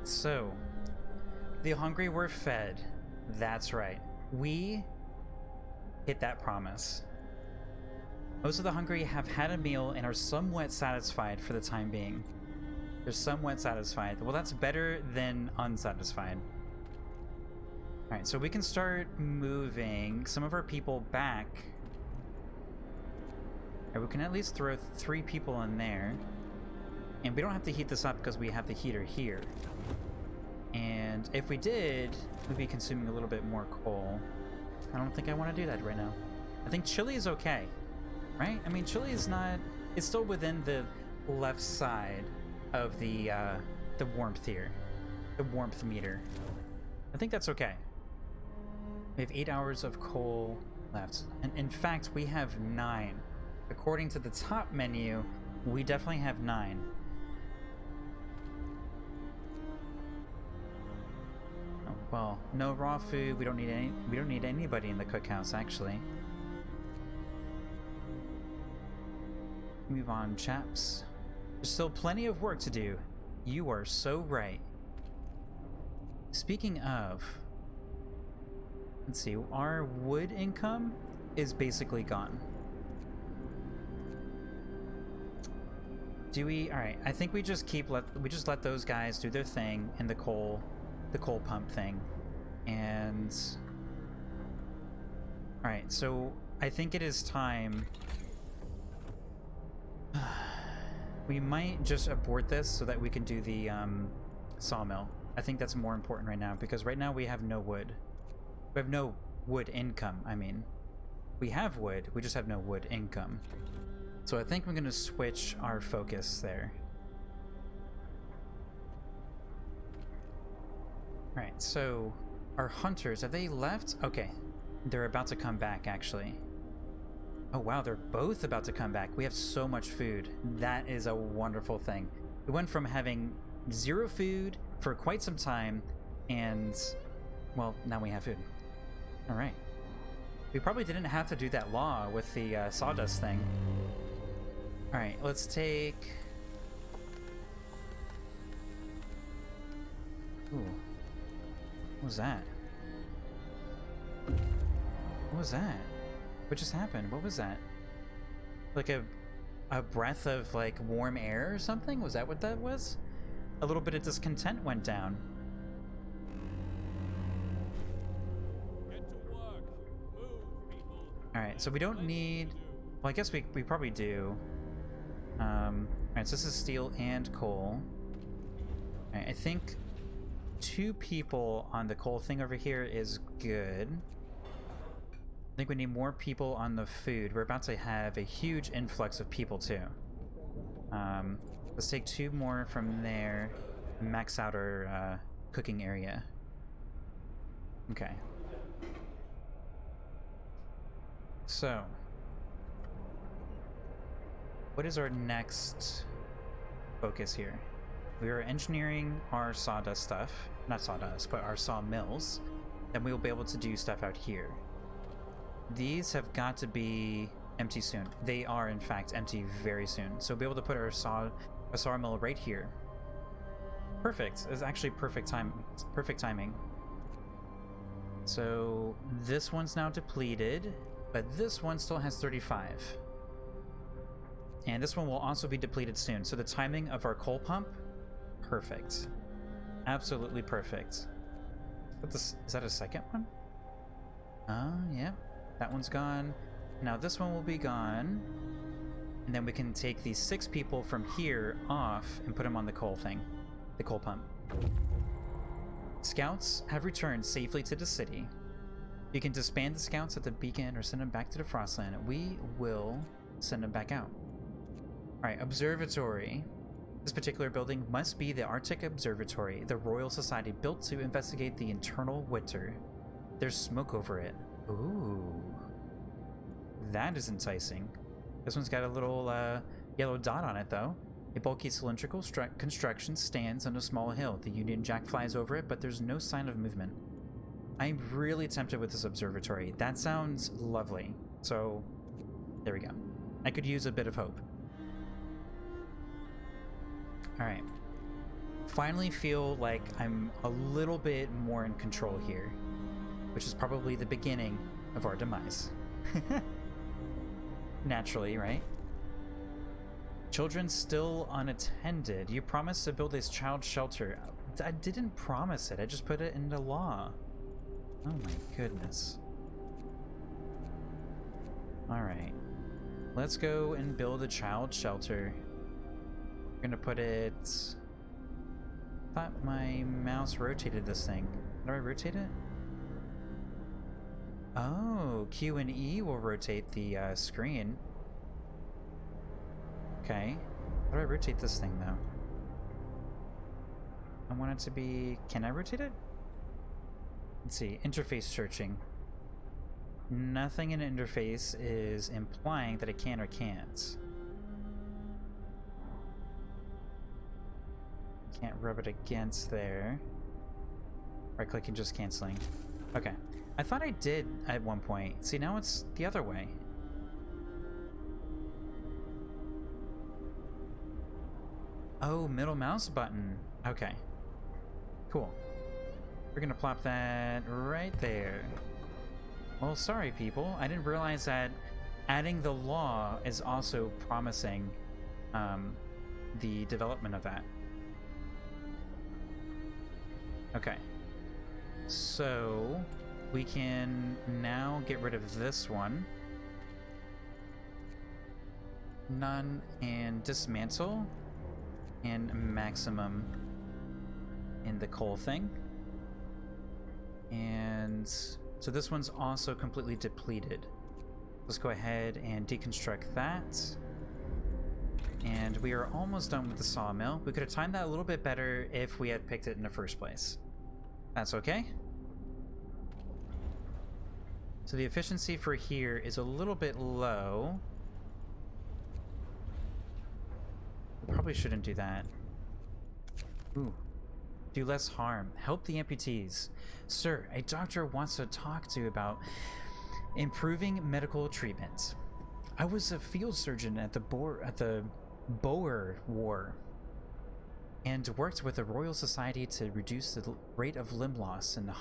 so the hungry were fed. That's right. We hit that promise. Most of the hungry have had a meal and are somewhat satisfied for the time being. They're somewhat satisfied. Well, that's better than unsatisfied. Alright, so we can start moving some of our people back. Right, we can at least throw 3 people in there. And we don't have to heat this up because we have the heater here. And if we did, we'd be consuming a little bit more coal. I don't think I want to do that right now. I think chili is okay, right? I mean, chili is not... It's still within the left side of the warmth here. The warmth meter. I think that's okay. We have 8 hours of coal left. And in fact, we have 9. According to the top menu, we definitely have 9. Oh, well, no raw food. We don't need anybody in the cookhouse, actually. Move on, chaps. There's still plenty of work to do. You are so right. Speaking of... Let's see, our wood income is basically gone. Do we? All right, I think we just let those guys do their thing in the coal pump thing, and all right. So I think it is time. We might just abort this so that we can do the sawmill. I think that's more important right now because right now we have no wood. We have no wood income. I mean, we have wood. We just have no wood income. So I think we're going to switch our focus there. Alright, so our hunters, have they left? Okay, they're about to come back, actually. Oh wow, they're both about to come back. We have so much food. That is a wonderful thing. We went from having 0 food for quite some time, and, well, now we have food. Alright. We probably didn't have to do that law with the sawdust thing. Alright, let's take... Ooh. What was that? What was that? What just happened? What was that? Like a breath of, like, warm air or something? Was that what that was? A little bit of discontent went down. Get to work. Move, people. Alright, so we don't need... Well, I guess we probably do. Alright, so this is steel and coal. Alright, I think 2 people on the coal thing over here is good. I think we need more people on the food. We're about to have a huge influx of people too. Let's take 2 more from there and max out our cooking area. Okay. So... what is our next focus here? We are engineering our sawdust stuff. Not sawdust, but our sawmills. Then we will be able to do stuff out here. These have got to be empty soon. They are, in fact, empty very soon. So we'll be able to put our sawmill right here. Perfect. It's actually perfect timing. So this one's now depleted, but this one still has 35. And this one will also be depleted soon. So the timing of our coal pump, perfect. Absolutely perfect. Is that a second one? Yeah. That one's gone. Now this one will be gone. And then we can take these 6 people from here off and put them on the coal thing. The coal pump. Scouts have returned safely to the city. You can disband the scouts at the beacon or send them back to the Frostland. We will send them back out. Alright, observatory. This particular building must be the Arctic Observatory, the Royal Society built to investigate the internal winter. There's smoke over it. Ooh. That is enticing. This one's got a little yellow dot on it, though. A bulky cylindrical construction stands on a small hill. The Union Jack flies over it, but there's no sign of movement. I'm really tempted with this observatory. That sounds lovely. So, there we go. I could use a bit of hope. Alright. finally feel like I'm a little bit more in control here, which is probably the beginning of our demise. Naturally, right? Children still unattended. You promised to build this child shelter. I didn't promise it. I just put it into law. Oh my goodness. Alright. Let's go and build a child shelter. We're gonna put it... I thought my mouse rotated this thing. How do I rotate it? Oh, Q and E will rotate the screen. Okay. How do I rotate this thing, though? I want it to be... Can I rotate it? Let's see. Interface searching. Nothing in interface is implying that it can or can't. Can't rub it against there. Right clicking, just canceling. Okay. I thought I did at one point. See, now it's the other way. Oh, middle mouse button. Okay. Cool. We're gonna plop that right there. Well, sorry, people. I didn't realize that adding the law is also promising the development of that. Okay. So, we can now get rid of this one. None and dismantle. And maximum in the coal thing. And so this one's also completely depleted. Let's go ahead and deconstruct that. And we are almost done with the sawmill. We could have timed that a little bit better if we had picked it in the first place. That's okay. So the efficiency for here is a little bit low. We probably shouldn't do that. Ooh. Do less harm. Help the amputees. Sir, a doctor wants to talk to you about improving medical treatment. I was a field surgeon at the Boer War and worked with the Royal Society to reduce the rate of limb loss in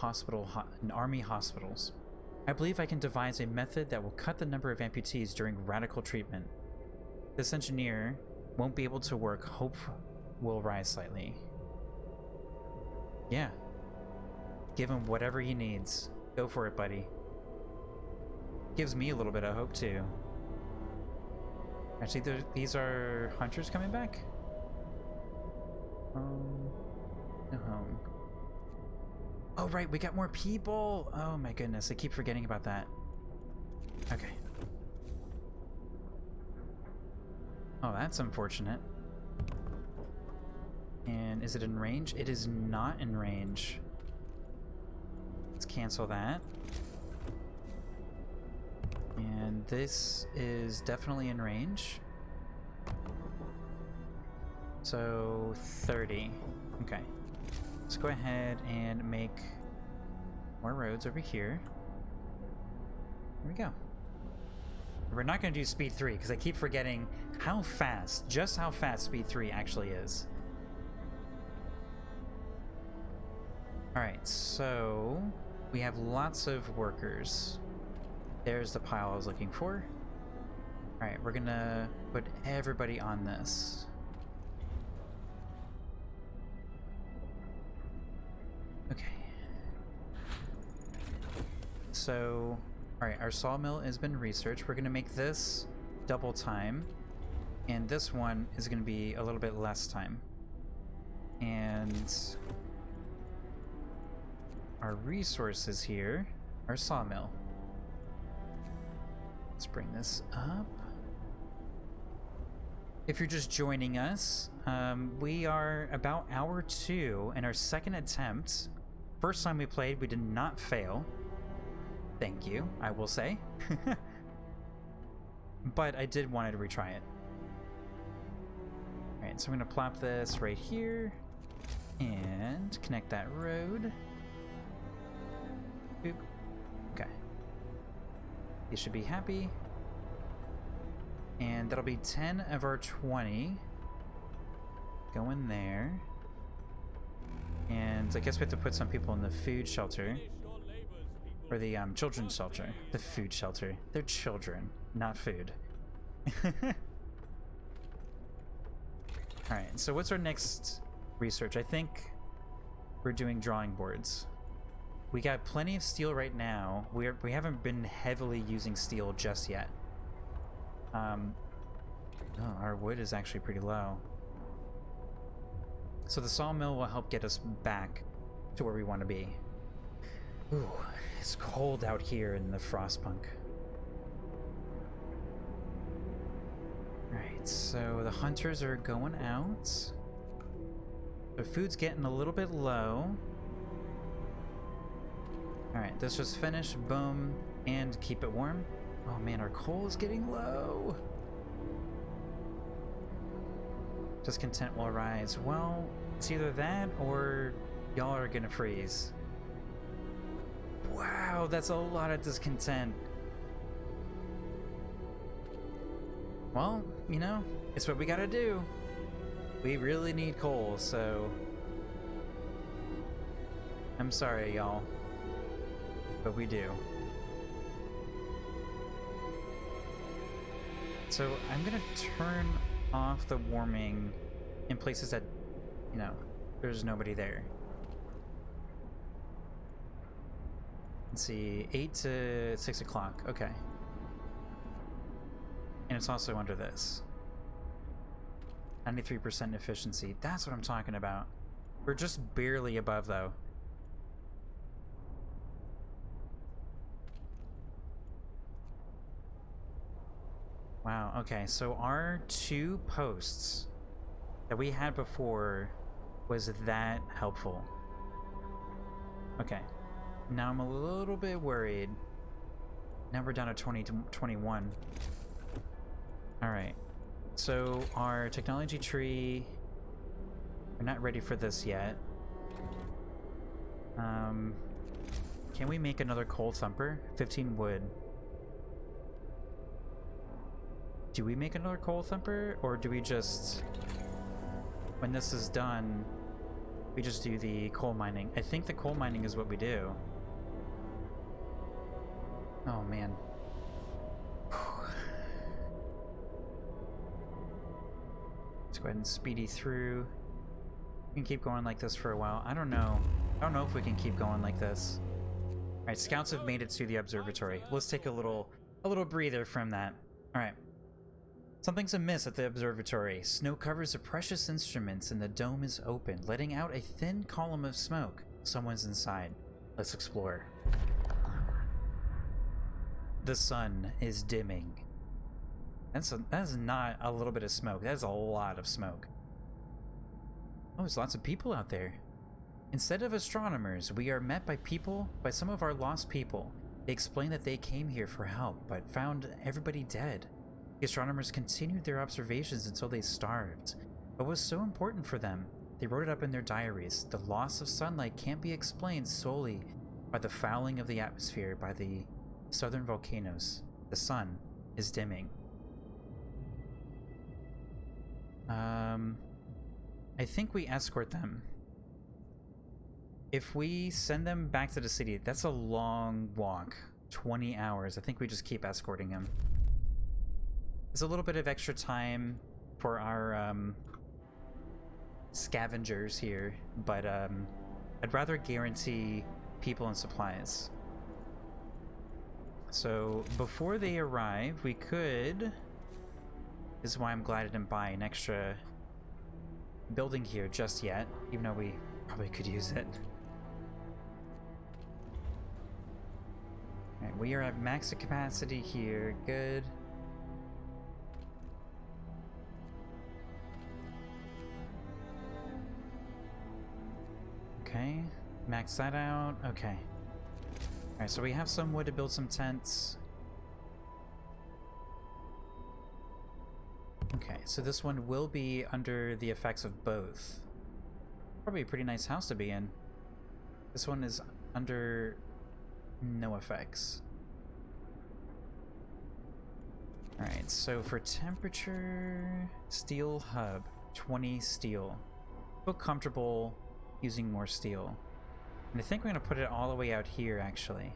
army hospitals. I believe I can devise a method that will cut the number of amputees during radical treatment. This engineer won't be able to work. Hope will rise slightly. Yeah. Give him whatever he needs. Go for it, buddy. Gives me a little bit of hope, too. Actually, these are hunters coming back? No home. Oh, right, we got more people! Oh my goodness, I keep forgetting about that. Okay. Oh, that's unfortunate. And is it in range? It is not in range. Let's cancel that. And this is definitely in range. So 30. Okay. Let's go ahead and make more roads over here. There we go. We're not going to do speed 3 because I keep forgetting how fast, just how fast speed 3 actually is. Alright, so we have lots of workers. There's the pile I was looking for. Alright, we're gonna put everybody on this. Okay. So, alright, our sawmill has been researched. We're gonna make this double time, and this one is gonna be a little bit less time. And our resources here are sawmill. Let's bring this up. If you're just joining us, we are about hour 2 in our second attempt. First time we played, we did not fail. Thank you, I will say. But I did want to retry it. Alright, so I'm going to plop this right here and connect that road. Boop. Okay. You should be happy. And that'll be 10 of our 20 going there. And I guess we have to put some people in the food shelter. Finish your labors, people. Or the children's shelter. The food shelter. They're children, not food. Alright, so what's our next research? I think we're doing drawing boards. We got plenty of steel right now. We haven't been heavily using steel just yet. Oh, our wood is actually pretty low. So the sawmill will help get us back to where we want to be. Ooh, it's cold out here in the Frostpunk. Alright, so the hunters are going out. The food's getting a little bit low. Alright, this just finished. Boom. And keep it warm. Oh man, our coal is getting low. Discontent will rise. Well, it's either that or y'all are gonna freeze. Wow, that's a lot of discontent. Well, you know, it's what we gotta do. We really need coal, so... I'm sorry, y'all. But we do. So I'm gonna turn off the warming in places that, you know, there's nobody there. Let's see, 8 to 6 o'clock, okay. And it's also under this. 93% efficiency, that's what I'm talking about. We're just barely above though. Wow, okay, so our 2 posts that we had before was that helpful. Okay, now I'm a little bit worried. Now we're down to 20 to 21. Alright, so our technology tree, we're not ready for this yet. Can we make another coal thumper? 15 wood. Do we make another coal thumper, or do we just, when this is done, we just do the coal mining? I think the coal mining is what we do. Oh man. Let's go ahead and speedy through. We can keep going like this for a while. I don't know. I don't know if we can keep going like this. Alright, scouts have made it to the observatory. Let's take a little breather from that. Alright. Something's amiss at the observatory. Snow covers the precious instruments and the dome is open, letting out a thin column of smoke. Someone's inside. Let's explore. The sun is dimming. That is not a little bit of smoke. That is a lot of smoke. Oh, there's lots of people out there. Instead of astronomers, we are met by some of our lost people. They explain that they came here for help, but found everybody dead. The astronomers continued their observations until they starved. What was so important for them? They wrote it up in their diaries. The loss of sunlight can't be explained solely by the fouling of the atmosphere by the southern volcanoes. The sun is dimming. I think we escort them. If we send them back to the city, that's a long walk. 20 hours. I think we just keep escorting them. There's a little bit of extra time for our scavengers here, but I'd rather guarantee people and supplies. So before they arrive, we could... This is why I'm glad I didn't buy an extra building here just yet, even though we probably could use it. Alright, we are at max capacity here. Good. Okay, max that out. Okay. Alright, so we have some wood to build some tents. Okay, so this one will be under the effects of both. Probably a pretty nice house to be in. This one is under no effects. Alright, so for temperature, steel hub, 20 steel. Feel comfortable using more steel. And I think we're going to put it all the way out here, actually.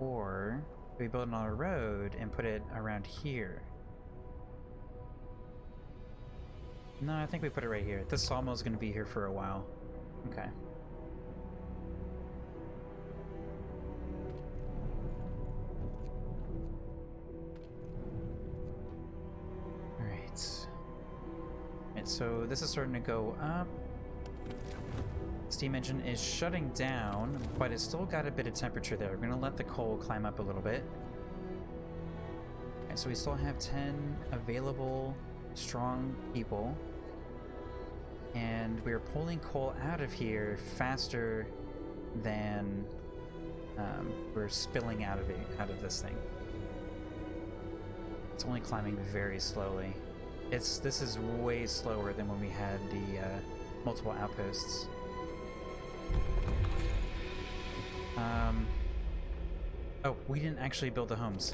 Or we build it on a road and put it around here. No, I think we put it right here. This sawmill is going to be here for a while. Okay. Alright. Alright, so this is starting to go up. Steam engine is shutting down, but it's still got a bit of temperature there. We're going to let the coal climb up a little bit. Okay, so we still have 10 available strong people. And we're pulling coal out of here faster than we're spilling out of this thing. It's only climbing very slowly. This is way slower than when we had the multiple outposts. Oh, we didn't actually build the homes.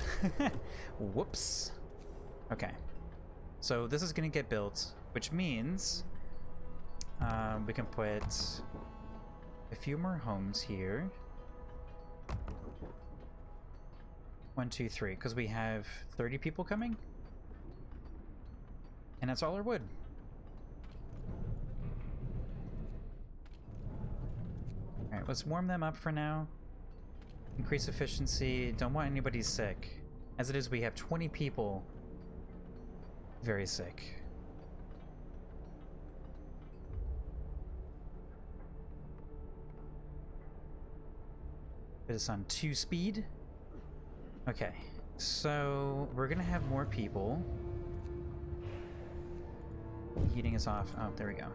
Whoops. Okay. So this is going to get built, which means we can put a few more homes here. 1, 2, 3, because we have 30 people coming. And that's all our wood. Alright, let's warm them up for now. Increase efficiency. Don't want anybody sick. As it is, we have 20 people very sick. Put this on 2 speed. Okay, so we're gonna have more people. Heating is off. Oh, there we go.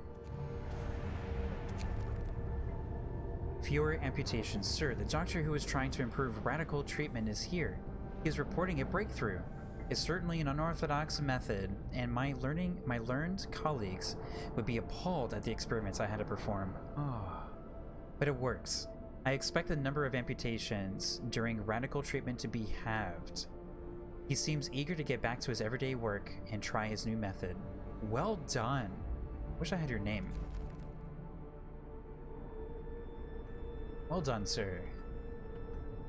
Fewer amputations. Sir, the doctor who is trying to improve radical treatment is here. He is reporting a breakthrough. It's certainly an unorthodox method, and my learned colleagues would be appalled at the experiments I had to perform. Oh, but it works. I expect the number of amputations during radical treatment to be halved. He seems eager to get back to his everyday work and try his new method. Well done. Wish I had your name. Well done, sir.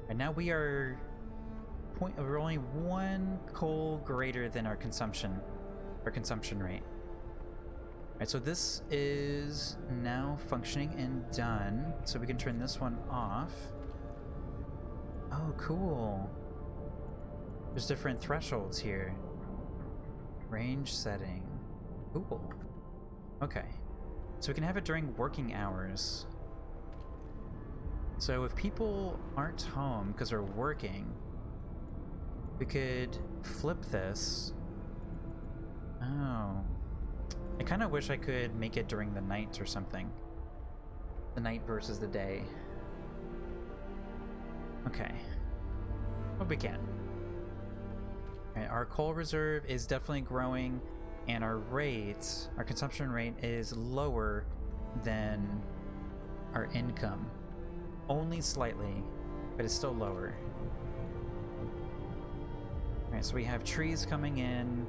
And now we are we're only 1 coal greater than our consumption rate. Alright, so this is now functioning and done. So we can turn this one off. Oh, cool. There's different thresholds here. Range setting. Cool. Okay. So we can have it during working hours. So if people aren't home because they're working, we could flip this. Oh. I kind of wish I could make it during the night or something. The night versus the day. Okay. But we can. Okay, our coal reserve is definitely growing, and our consumption rate is lower than our income. Only slightly, but it's still lower. Alright, so we have trees coming in.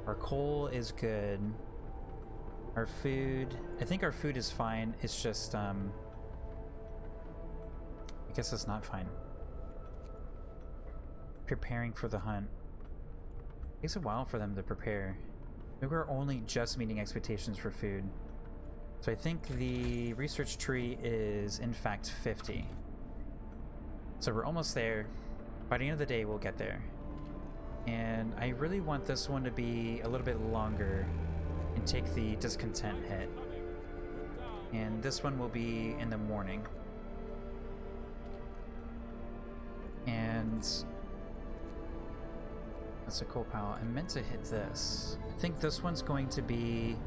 Our coal is good. Our food, I think our food is fine. It's just, I guess it's not fine. Preparing for the hunt. It takes a while for them to prepare. Maybe we're only just meeting expectations for food. So I think the research tree is, in fact, 50. So we're almost there. By the end of the day, we'll get there. And I really want this one to be a little bit longer and take the discontent hit. And this one will be in the morning. And that's a coal pile. I meant to hit this. I think this one's going to be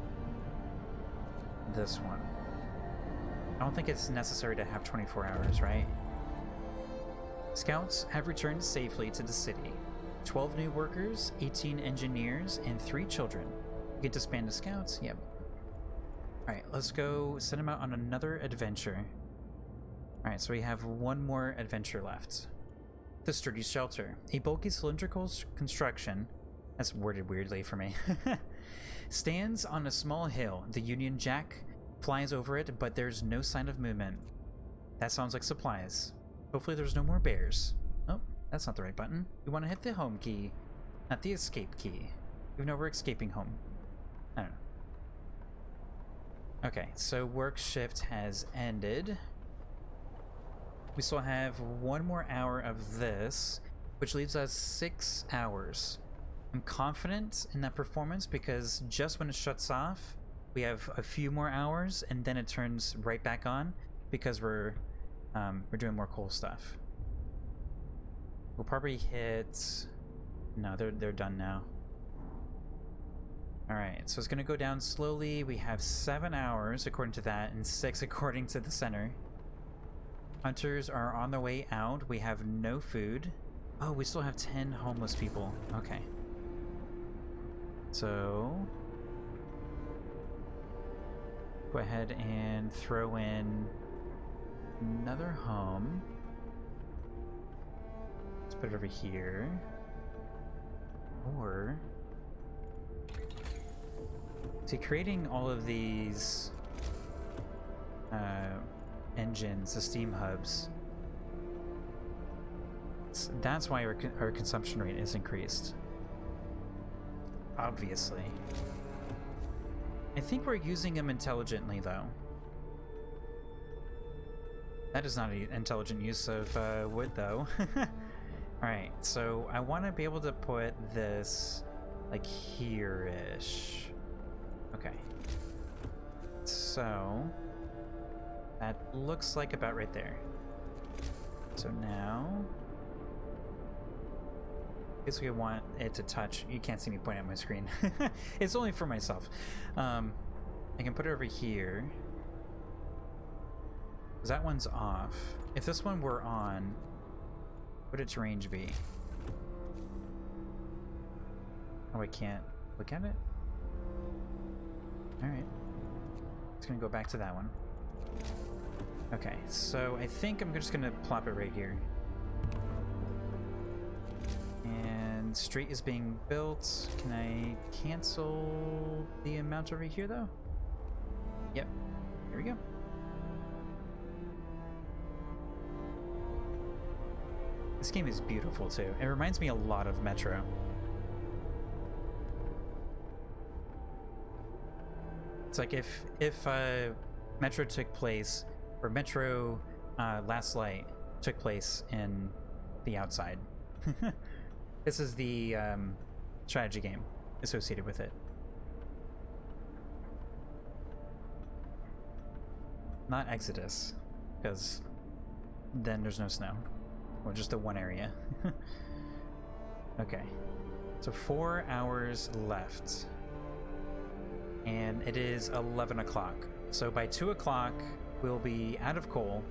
this one. I don't think it's necessary to have 24 hours, right? Scouts have returned safely to the city. 12 new workers, 18 engineers, and 3 children. You get to disband the scouts? Yep. Alright, let's go send them out on another adventure. Alright, so we have 1 more adventure left. The sturdy shelter. A bulky cylindrical construction, that's worded weirdly for me, Stands on a small hill. The Union Jack flies over it, but there's no sign of movement. That sounds like supplies. Hopefully there's no more bears. Oh, that's not the right button. We want to hit the home key, not the escape key. Even though we're escaping home. I don't know. Okay, so work shift has ended. We still have 1 more hour of this, which leaves us 6 hours. I'm confident in that performance because just when it shuts off, we have a few more hours and then it turns right back on because we're doing more coal stuff. We'll probably hit... No, they're done now. Alright, so it's gonna go down slowly. We have 7 hours according to that and 6 according to the center. Hunters are on their way out. We have no food. Oh, we still have 10 homeless people. Okay. So... go ahead and throw in another home. Let's put it over here. Or... see, creating all of these engines, the steam hubs, that's why our consumption rate is increased. Obviously. I think we're using them intelligently, though. That is not an intelligent use of wood, though. Alright, so I want to be able to put this, like, here-ish. Okay. So... that looks like about right there. So now... basically I want it to touch... you can't see me pointing at my screen. It's only for myself. I can put it over here. Because that one's off. If this one were on, what would its range be? Oh, I can't look at it? Alright. It's gonna go back to that one. Okay, so I think I'm just gonna plop it right here. And street is being built. Can I cancel the amount over here, though? Yep. Here we go. This game is beautiful, too. It reminds me a lot of Metro. It's like if Metro took place, or Metro Last Light took place in the outside. This is the strategy game associated with it. Not Exodus, because then there's no snow. Or just the one area. Okay. So 4 hours left. And it is 11 o'clock. So by 2 o'clock, we'll be out of coal.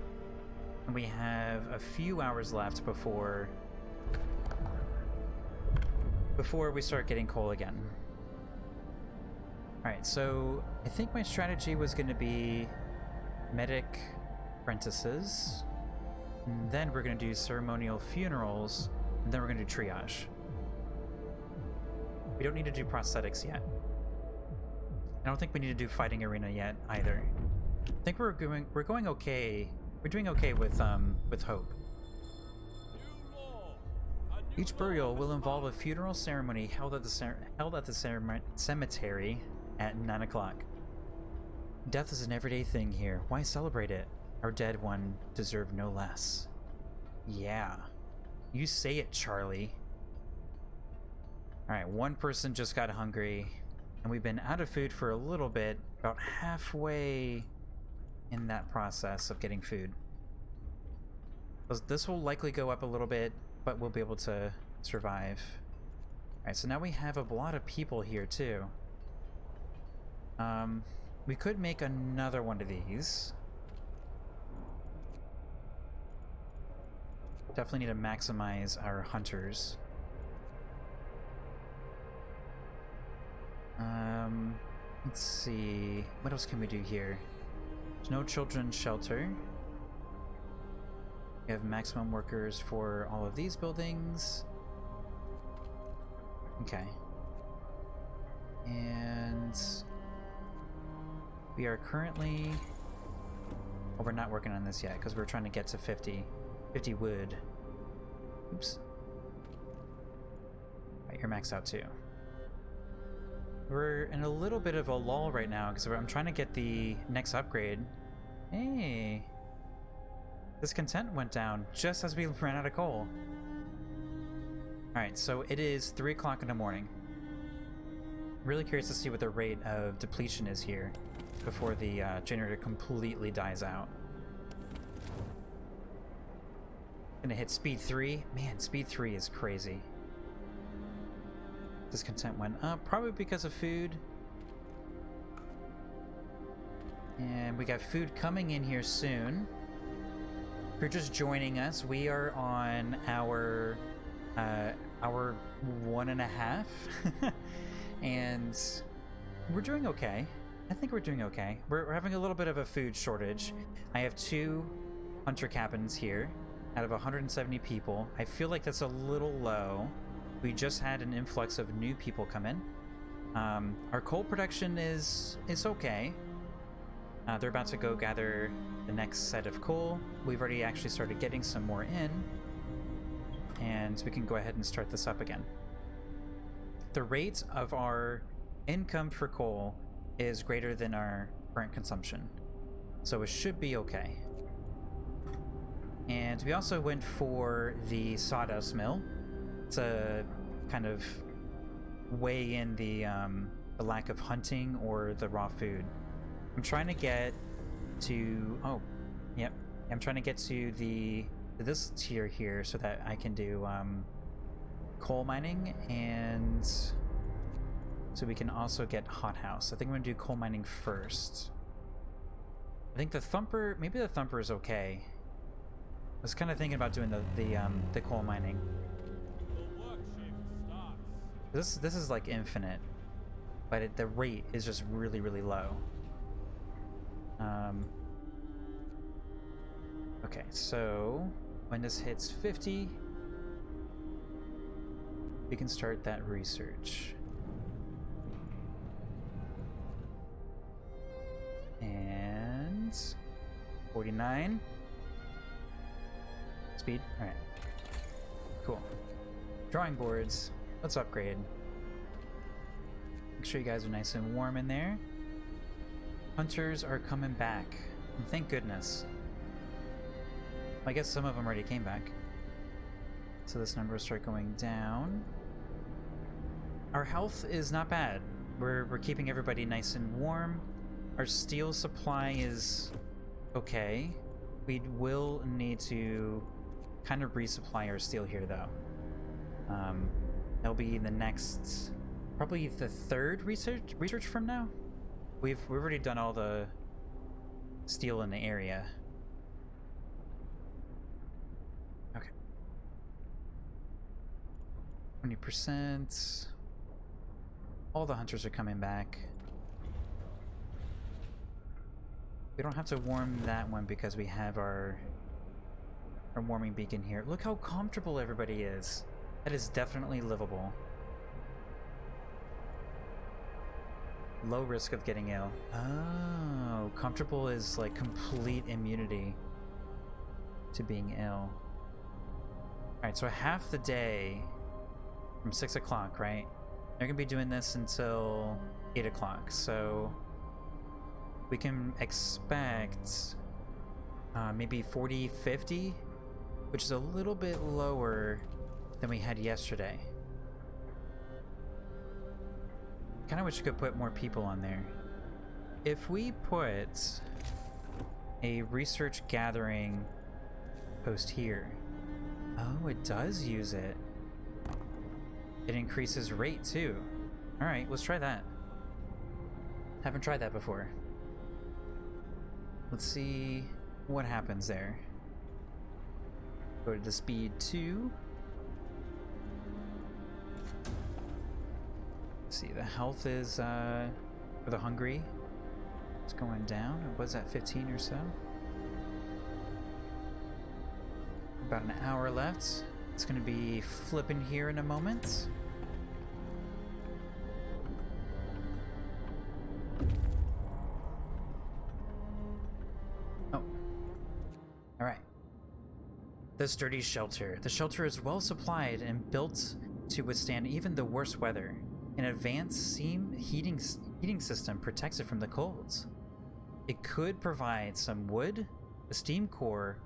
And we have a few hours left before we start getting coal again. Alright, so I think my strategy was going to be medic apprentices. And then we're going to do ceremonial funerals. And then we're going to do triage. We don't need to do prosthetics yet. I don't think we need to do fighting arena yet either. I think we're going okay. We're doing okay with hope. Each burial will involve a funeral ceremony held at the cemetery at 9 o'clock. Death is an everyday thing here. Why celebrate it? Our dead one deserved no less. Yeah. You say it, Charlie. Alright, one person just got hungry. And we've been out of food for a little bit, about halfway in that process of getting food. This will likely go up a little bit, but we'll be able to survive. Alright, so now we have a lot of people here too. We could make another one of these. Definitely need to maximize our hunters. Let's see. What else can we do here? There's no children's shelter. We have maximum workers for all of these buildings. Okay. And we are currently... Well, we're not working on this yet because we're trying to get to 50 wood. Oops. Right, you're maxed out too. We're in a little bit of a lull right now because I'm trying to get the next upgrade. Hey, discontent went down just as we ran out of coal. Alright, so it is 3 o'clock in the morning. Really curious to see what the rate of depletion is here before the generator completely dies out. Gonna hit speed 3. Man, speed 3 is crazy. Discontent went up, probably because of food. And we got food coming in here soon. If you're just joining us, we are on our 1.5. And we're doing okay. I think we're doing okay. We're having a little bit of a food shortage. I have 2 hunter cabins here out of 170 people. I feel like that's a little low. We just had an influx of new people come in. Our coal production is okay. They're about to go gather the next set of coal. We've already actually started getting some more in, and we can go ahead and start this up again. The rate of our income for coal is greater than our current consumption, so it should be okay. And we also went for the sawdust mill to kind of weigh in the lack of hunting or the raw food. I'm trying to get to I'm trying to get to this tier here so that I can do coal mining, and so we can also get hothouse. I think I'm gonna do coal mining first. I think the thumper, maybe the thumper is okay. I was kind of thinking about doing the coal mining. The work shift starts. This is like infinite, but the rate is just really low. Okay, so when this hits 50, we can start that research. And 49 speed. All right, cool. Drawing boards. Let's upgrade. Make sure you guys are nice and warm in there. Hunters are coming back. And thank goodness. I guess some of them already came back. So this number will start going down. Our health is not bad. We're keeping everybody nice and warm. Our steel supply is okay. We will need to kind of resupply our steel here, though. That'll be the next, probably the 3rd research from now. We've already done all the steel in the area. Okay. 20%. All the hunters are coming back. We don't have to warm that one because we have our warming beacon here. Look how comfortable everybody is. That is definitely livable. Low risk of getting ill. Oh, comfortable is like complete immunity to being ill. Alright, so half the day from 6 o'clock, right? They're gonna be doing this until 8 o'clock, so we can expect maybe 40, 50, which is a little bit lower than we had yesterday. Kind of wish you could put more people on there. If we put a research gathering post here, oh, it does use it. It increases rate too. All right, let's try that. Haven't tried that before. Let's see what happens there. Go to the speed 2. See, the health is for the hungry, it's going down. It was at 15 or so. About an hour left. It's going to be flipping here in a moment. Oh. Alright. The sturdy shelter. The shelter is well supplied and built to withstand even the worst weather. An advanced steam heating system protects it from the colds. It could provide some wood, a steam core,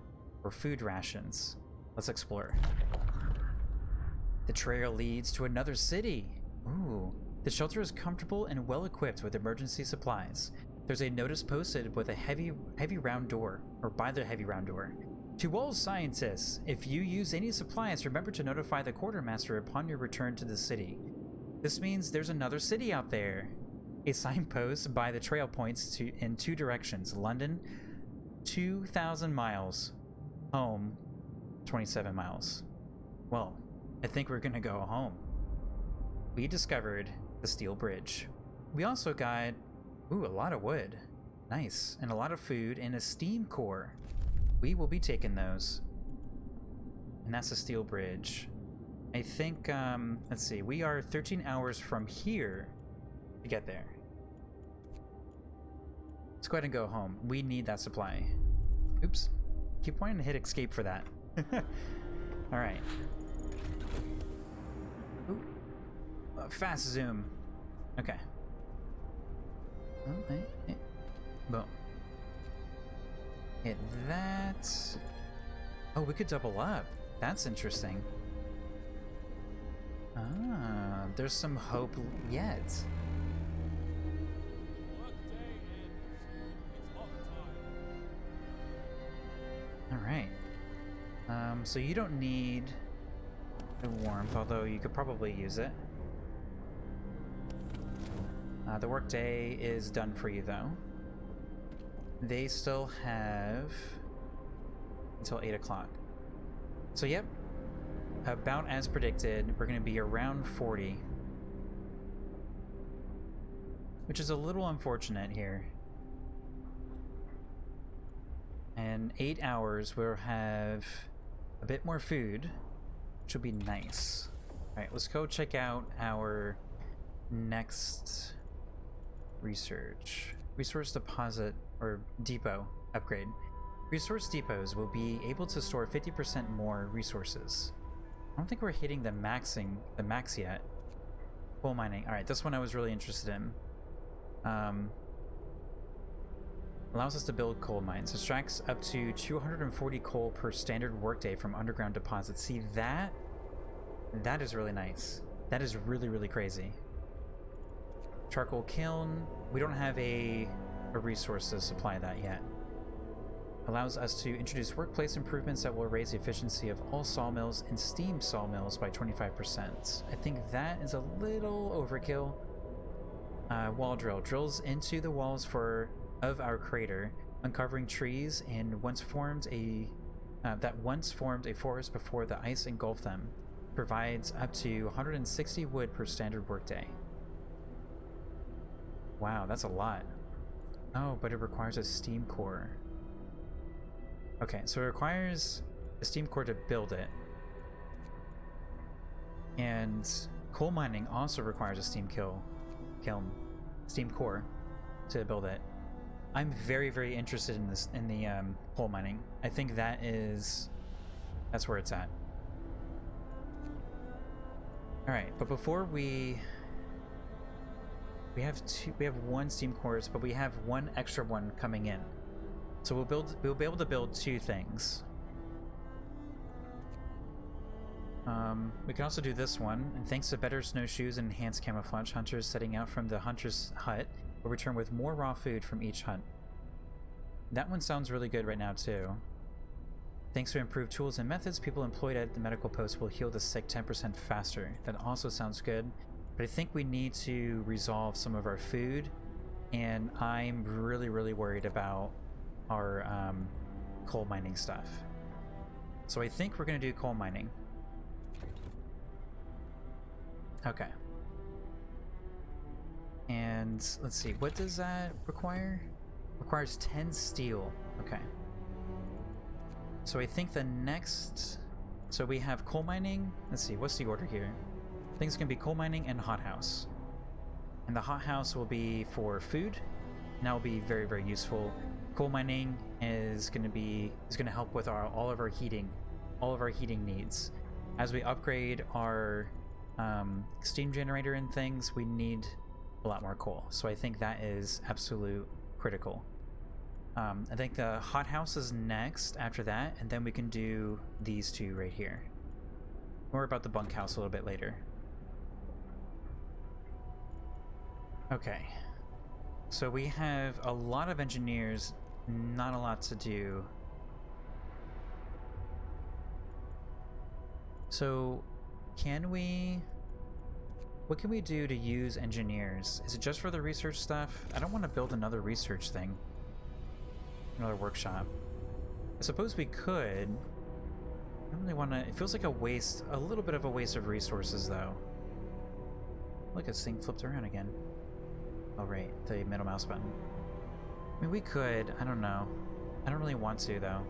or food rations. Let's explore. The trail leads to another city. Ooh. The shelter is comfortable and well equipped with emergency supplies. There's a notice posted with a heavy round door, or by the heavy round door. To all scientists, if you use any supplies, remember to notify the quartermaster upon your return to the city. This means there's another city out there. A signpost by the trail points in two directions. London, 2,000 miles. Home, 27 miles. Well, I think we're gonna go home. We discovered the steel bridge. We also got, ooh, a lot of wood. Nice. And a lot of food and a steam core. We will be taking those. And that's a steel bridge. I think, let's see, we are 13 hours from here to get there. Let's go ahead and go home. We need that supply. Oops. Keep wanting to hit escape for that. Alright. Fast zoom. Okay. Oh, boom. Hit that. Oh, we could double up. That's interesting. Ah, there's some hope yet. Alright. So you don't need the warmth, although you could probably use it. The workday is done for you, though. They still have until 8 o'clock. So, yep. About as predicted, we're going to be around 40. Which is a little unfortunate here. In 8 hours, we'll have a bit more food, which will be nice. Alright, let's go check out our next research. Resource deposit or depot upgrade. Resource depots will be able to store 50% more resources. I don't think we're hitting the max yet. Coal mining. Alright, this one I was really interested in. Allows us to build coal mines. Extracts up to 240 coal per standard workday from underground deposits. See that? That is really nice. That is really, really crazy. Charcoal kiln. We don't have a resource to supply that yet. Allows us to introduce workplace improvements that will raise the efficiency of all sawmills and steam sawmills by 25%. I think that is a little overkill. Wall drill. Drills into the walls of our crater, uncovering trees and that once formed a forest before the ice engulfed them. Provides up to 160 wood per standard workday. Wow, that's a lot. Oh, but it requires a steam core. Okay, so it requires a steam core to build it. And coal mining also requires a steam core to build it. I'm very, very interested in this, in the coal mining. I think that's where it's at. All right, but before we have one steam cores, but we have one extra one coming in. So we'll be able to build two things. We can also do this one, and thanks to better snowshoes and enhanced camouflage, hunters setting out from the hunter's hut will return with more raw food from each hunt. That one sounds really good right now too. Thanks to improved tools and methods, people employed at the medical post will heal the sick 10% faster. That also sounds good, but I think we need to resolve some of our food, and I'm really, really worried about our coal mining stuff. So I think we're going to do coal mining. Okay. And let's see, what does that require? Requires 10 steel. Okay. So I think the next... So we have coal mining. Let's see, what's the order here? Things can be coal mining and hothouse. And the hothouse will be for food. And that will be very, very useful. Coal mining is gonna help with all of our heating needs. As we upgrade our steam generator and things, we need a lot more coal. So I think that is absolute critical. I think the hothouse is next after that, and then we can do these two right here. More about the bunkhouse a little bit later. Okay. So we have a lot of engineers, not a lot to do. So what can we do to use engineers? Is it just for the research stuff? I don't want to build another research thing. Another workshop. I suppose we could. I don't really want to. It feels like a little bit of a waste of resources though. Look, this thing flipped around again. Oh right, the middle mouse button. I mean, we could. I don't know. I don't really want to though.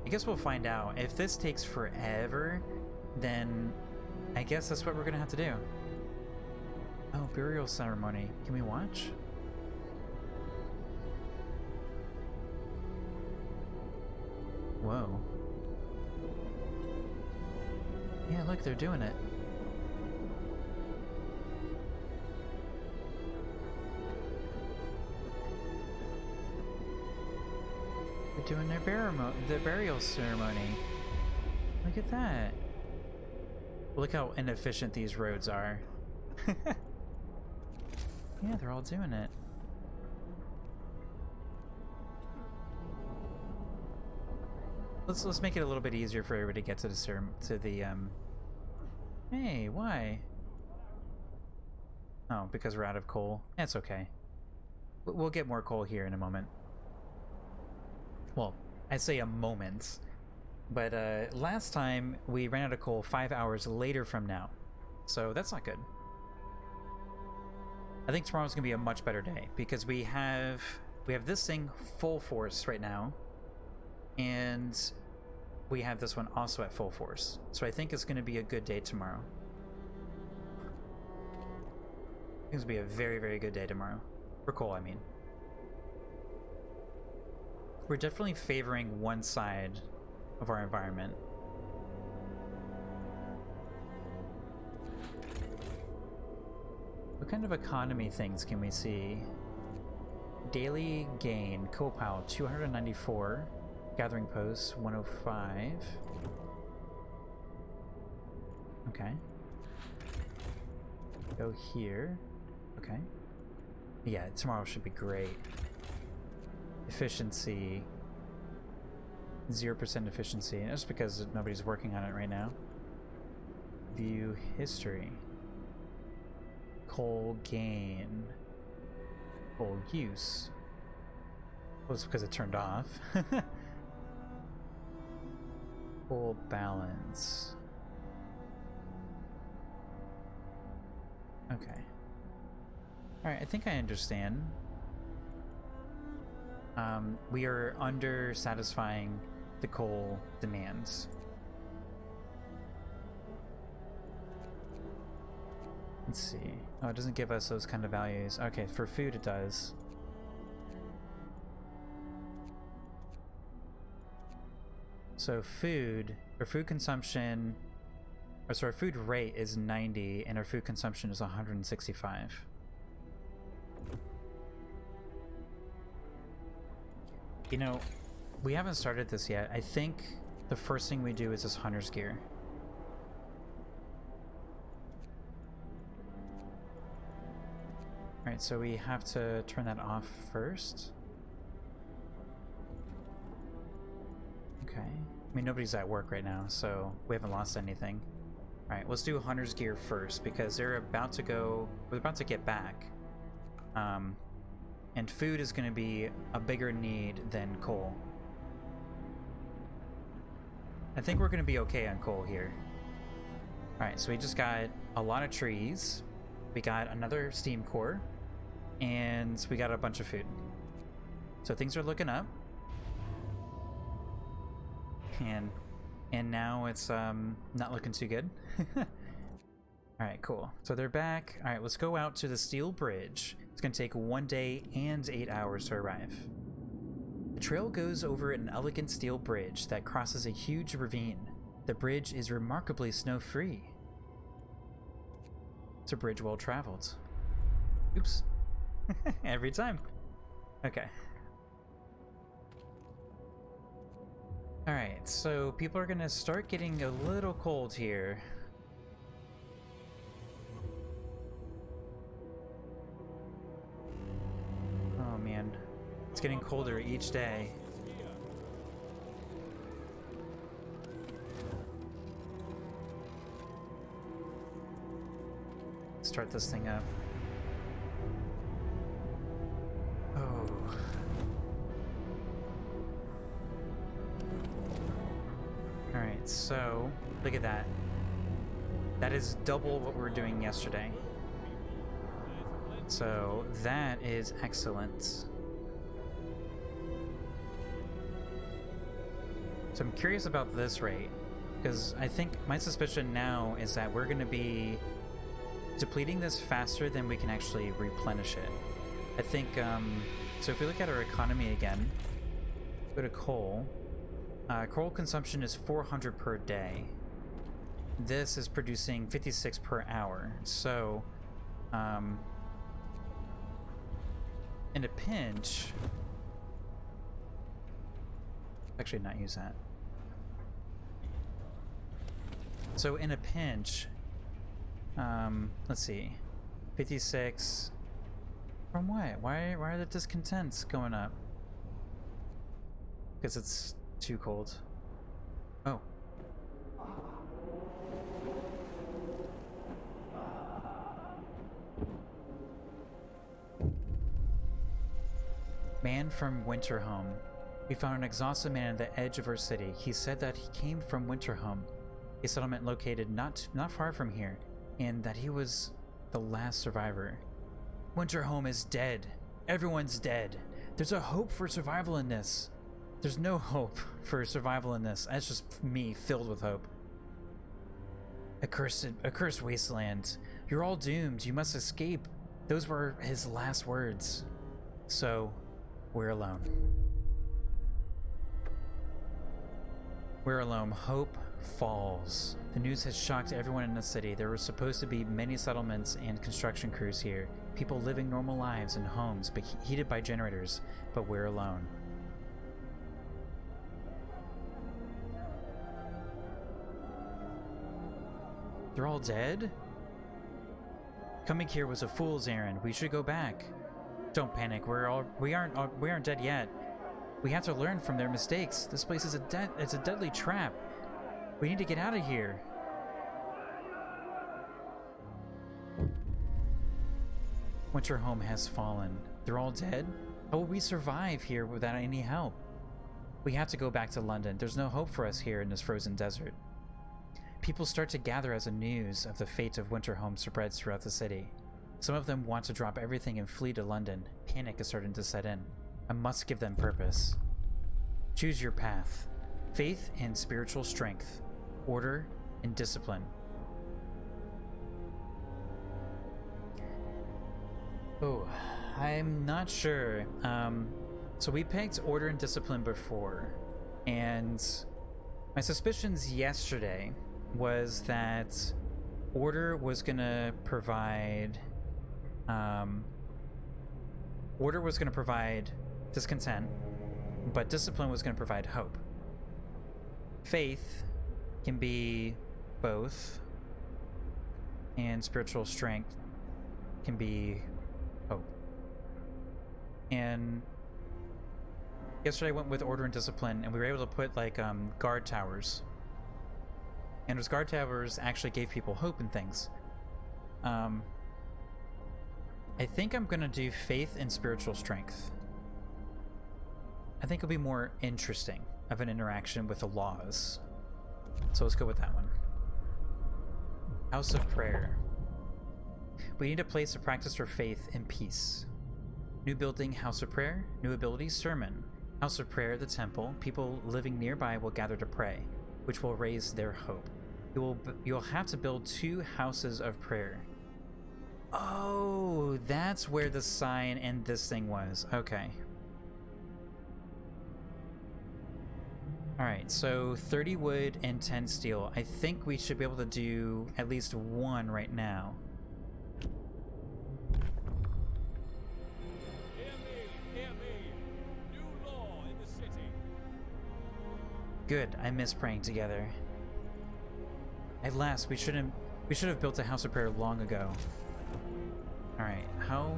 I guess we'll find out. If this takes forever, then I guess that's what we're gonna have to do. Oh, burial ceremony. Can we watch? Whoa. Yeah, look, they're doing it. They're doing their burial ceremony. Look at that. Look how inefficient these roads are. Yeah, they're all doing it. Let's make it a little bit easier for everybody to get to the Hey, why? Oh, because we're out of coal. That's okay. We'll get more coal here in a moment. Well, I say a moment. But last time we ran out of coal 5 hours later from now. So that's not good. I think tomorrow's gonna be a much better day because we have this thing full force right now. And we have this one also at full force. So I think it's going to be a good day tomorrow. I think it's going to be a very, very good day tomorrow. For coal, I mean. We're definitely favoring one side of our environment. What kind of economy things can we see? Daily gain, coal pile 294. Gathering posts, 105. Okay. Go here. Okay. Yeah, tomorrow should be great. Efficiency. 0% efficiency. And that's because nobody's working on it right now. View history. Coal gain. Coal use. Well, it's because it turned off. Full balance. Okay. Alright, I think I understand. We are under satisfying the coal demands. Let's see. Oh, it doesn't give us those kind of values. Okay, for food it does. So food, our food consumption, or so our food rate is 90 and our food consumption is 165. You know, we haven't started this yet. I think the first thing we do is this hunter's gear. Alright, so we have to turn that off first. Okay. I mean, nobody's at work right now, so we haven't lost anything. Alright, let's do hunter's gear first, because we're about to get back. And food is going to be a bigger need than coal. I think we're going to be okay on coal here. Alright, so we just got a lot of trees. We got another steam core. And we got a bunch of food. So things are looking up. And now it's not looking too good. Alright, cool. So they're back. Alright, let's go out to the steel bridge. It's gonna take 1 day and 8 hours to arrive. The trail goes over an elegant steel bridge that crosses a huge ravine. The bridge is remarkably snow-free. It's a bridge well traveled. Oops. Every time. Okay. Alright, so people are gonna start getting a little cold here. Oh man. It's getting colder each day. Start this thing up. Oh. Alright, so look at that. That is double what we were doing yesterday. So that is excellent. So I'm curious about this rate, because I think my suspicion now is that we're going to be depleting this faster than we can actually replenish it. I think, so if we look at our economy again, go to coal. Coal consumption is 400 per day. This is producing 56 per hour. So, in a pinch, actually not use that. So in a pinch, let's see, 56, from what? Why are the discontents going up? Because it's too cold. Oh. Man from Winterhome. We found an exhausted man at the edge of our city. He said that he came from Winterhome, a settlement located not far from here, and that he was the last survivor. Winterhome is dead. Everyone's dead. There's a hope for survival in this. There's no hope for survival in this. That's just me filled with hope. A cursed wasteland. You're all doomed. You must escape. Those were his last words. So, we're alone. We're alone. Hope falls. The news has shocked everyone in the city. There were supposed to be many settlements and construction crews here. People living normal lives in homes, but heated by generators. But we're alone. They're all dead? Coming here was a fool's errand. We should go back. Don't panic. We aren't dead yet. We have to learn from their mistakes. This place is it's a deadly trap. We need to get out of here. Winterhome has fallen. They're all dead? How will we survive here without any help? We have to go back to London. There's no hope for us here in this frozen desert. People start to gather as the news of the fate of Winterhome spreads throughout the city. Some of them want to drop everything and flee to London. Panic is starting to set in. I must give them purpose. Choose your path. Faith and spiritual strength. Order and discipline. Oh, I'm not sure. So we picked order and discipline before, and my suspicions yesterday was that order was gonna provide discontent, but discipline was gonna provide hope. Faith can be both, and spiritual strength can be hope. And yesterday I went with order and discipline, and we were able to put like guard towers. And those guard towers actually gave people hope and things. I think I'm gonna do faith and spiritual strength. I think it'll be more interesting of an interaction with the laws. So let's go with that one. House of Prayer. We need a place to practice our faith and peace. New building, House of Prayer. New ability, Sermon. House of Prayer, the temple. People living nearby will gather to pray, which will raise their hope. You'll have to build 2 houses of prayer. Oh, that's where the sign and this thing was. Okay. Alright, so 30 wood and 10 steel. I think we should be able to do at least 1 right now. Hear me. New law in the city. Good, I miss praying together. At last, we should have built a house of prayer long ago. Alright, how...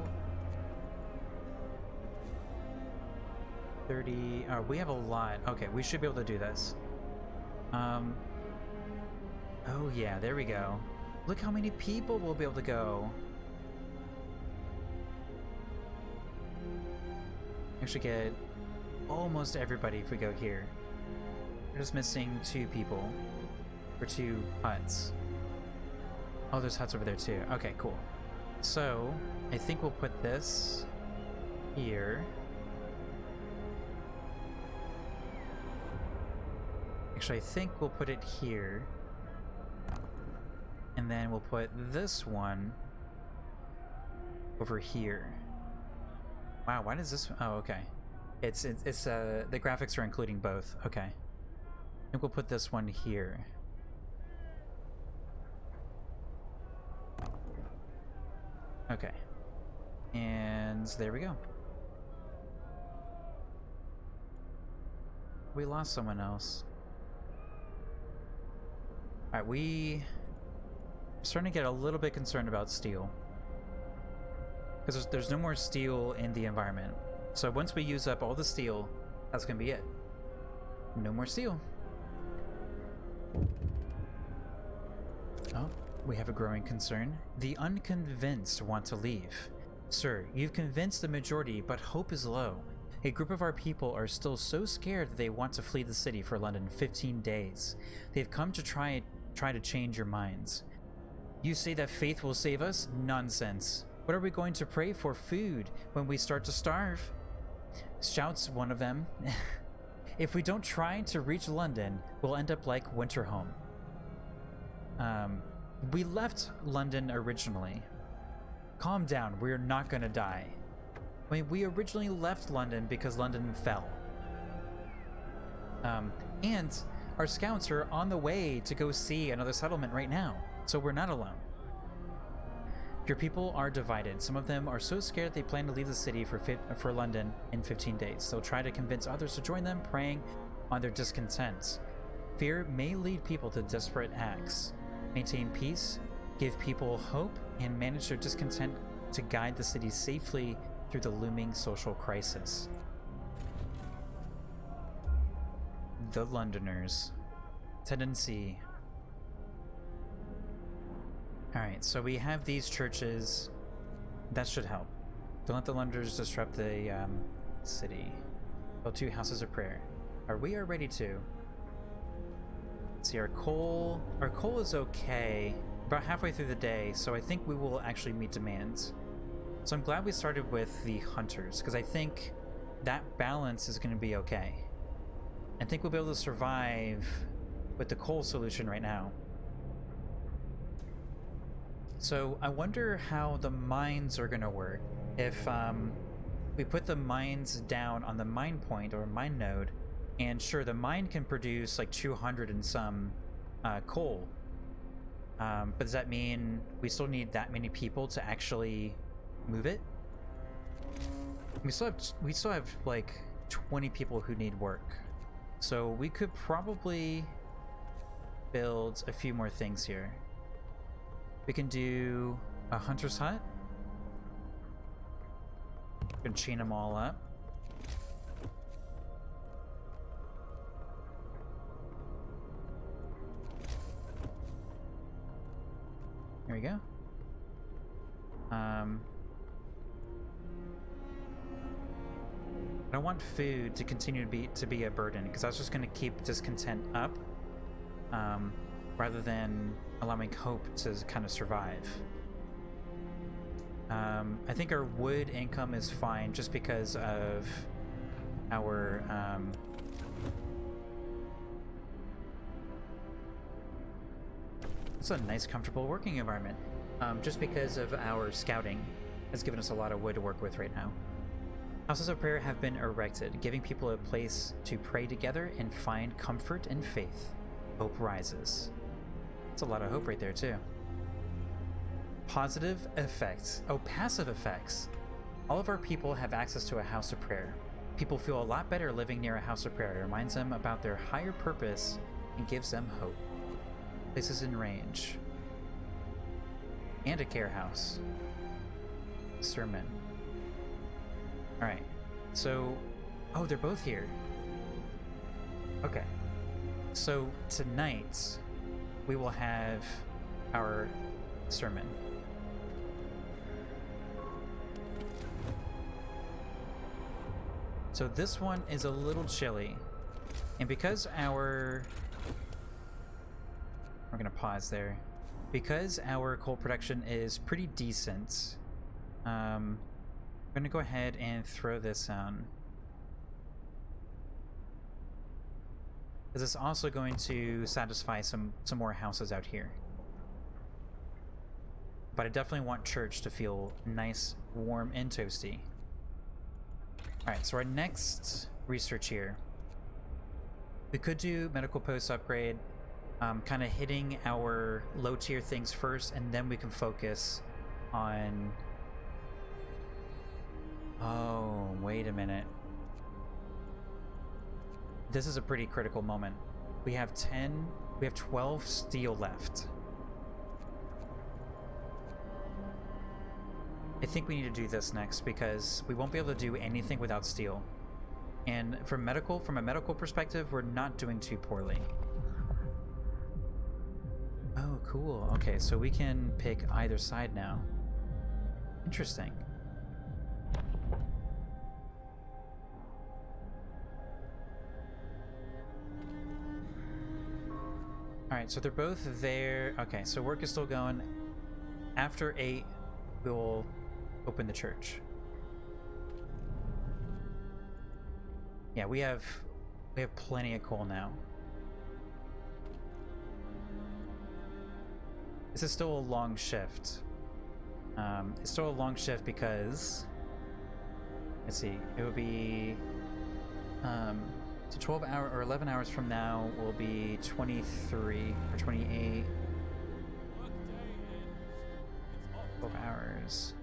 30... Oh, we have a lot. Okay, we should be able to do this. Oh yeah, there we go. Look how many people we'll be able to go. Actually get almost everybody if we go here. We're just missing 2 people. For 2 huts. Oh, there's huts over there too. Okay, cool. So, I think we'll put this here. Actually, I think we'll put it here. And then we'll put this one over here. Wow, why does this... Oh, okay. It's the graphics are including both. Okay. I think we'll put this one here. Okay. And there we go. We lost someone else. Alright, we're starting to get a little bit concerned about steel. Because there's no more steel in the environment. So once we use up all the steel, that's going to be it. No more steel. Oh. We have a growing concern. The unconvinced want to leave. Sir, you've convinced the majority, but hope is low. A group of our people are still so scared that they want to flee the city for London 15 days. They've come to try to change your minds. You say that faith will save us? Nonsense. What are we going to pray for food when we start to starve? Shouts one of them. If we don't try to reach London, we'll end up like Winterhome. We left London originally. Calm down, we're not gonna die. I mean, we originally left London because London fell. And our scouts are on the way to go see another settlement right now, so we're not alone. Your people are divided. Some of them are so scared they plan to leave the city for London in 15 days. They'll try to convince others to join them, preying on their discontent. Fear may lead people to desperate acts. Maintain peace, give people hope, and manage their discontent to guide the city safely through the looming social crisis. The Londoners. Tendency. Alright, so we have these churches. That should help. Don't let the Londoners disrupt the city. Build 2 houses of prayer. We are ready to. Let's see, our coal is okay. About halfway through the day, so I think we will actually meet demands. So I'm glad we started with the hunters, because I think that balance is going to be okay. I think we'll be able to survive with the coal solution right now. So I wonder how the mines are going to work. If we put the mines down on the mine point or mine node, and sure, the mine can produce like 200 and some coal. But does that mean we still need that many people to actually move it? We still have like 20 people who need work. So we could probably build a few more things here. We can do a hunter's hut. We can chain them all up. There we go. I don't want food to continue to be a burden, because that's just going to keep discontent up, rather than allowing hope to kind of survive. I think our wood income is fine just because of our It's a nice, comfortable working environment. Just because of our scouting has given us a lot of wood to work with right now. Houses of prayer have been erected, giving people a place to pray together and find comfort and faith. Hope rises. That's a lot of hope right there, too. Positive effects. Oh, passive effects. All of our people have access to a house of prayer. People feel a lot better living near a house of prayer. It reminds them about their higher purpose and gives them hope. Places in range. And a care house. Sermon. Alright. So... Oh, they're both here. Okay. So, tonight, we will have our sermon. So this one is a little chilly. And because our... We're gonna pause there. Because our coal production is pretty decent, I'm gonna go ahead and throw this on. Because it's also going to satisfy some more houses out here. But I definitely want church to feel nice, warm, and toasty. Alright, so our next research here. We could do medical post upgrade, kind of hitting our low tier things first, and then we can focus on... Oh, wait a minute. This is a pretty critical moment. We have 12 steel left. I think we need to do this next because we won't be able to do anything without steel. And from a medical perspective, we're not doing too poorly. Oh, cool. Okay, so we can pick either side now. Interesting. Alright, so they're both there. Okay, so work is still going. After 8, we'll open the church. Yeah, we have plenty of coal now. This is still a long shift. It's still a long shift because, let's see, it would be so 12 hour or 11 hours from now will be 23 or 28. 12 hours.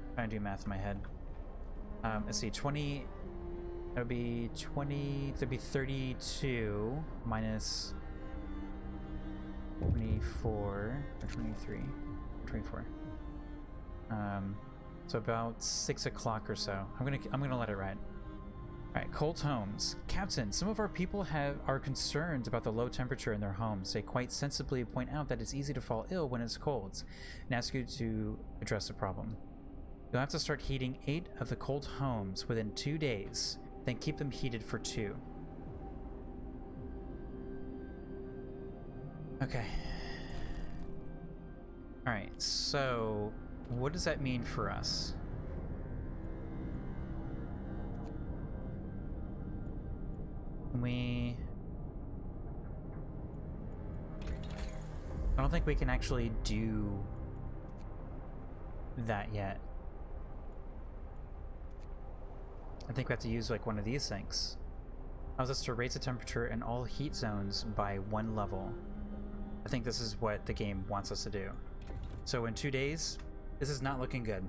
I'm trying to do math in my head. Let's see, 20. That would be 20. That'd be 32 minus 24 or 23 or 24. So about 6 o'clock or so. I'm gonna let it ride. All right, Colt Homes. Captain, some of our people are concerned about the low temperature in their homes. They quite sensibly point out that it's easy to fall ill when it's cold and ask you to address the problem. You'll have to start heating 8 of the Colt homes within 2 days, then keep them heated for 2. Okay. All right, so what does that mean for us? I don't think we can actually do that yet. I think we have to use like one of these things. Allows us to raise the temperature in all heat zones by 1 level. I think this is what the game wants us to do. So in 2 days, this is not looking good.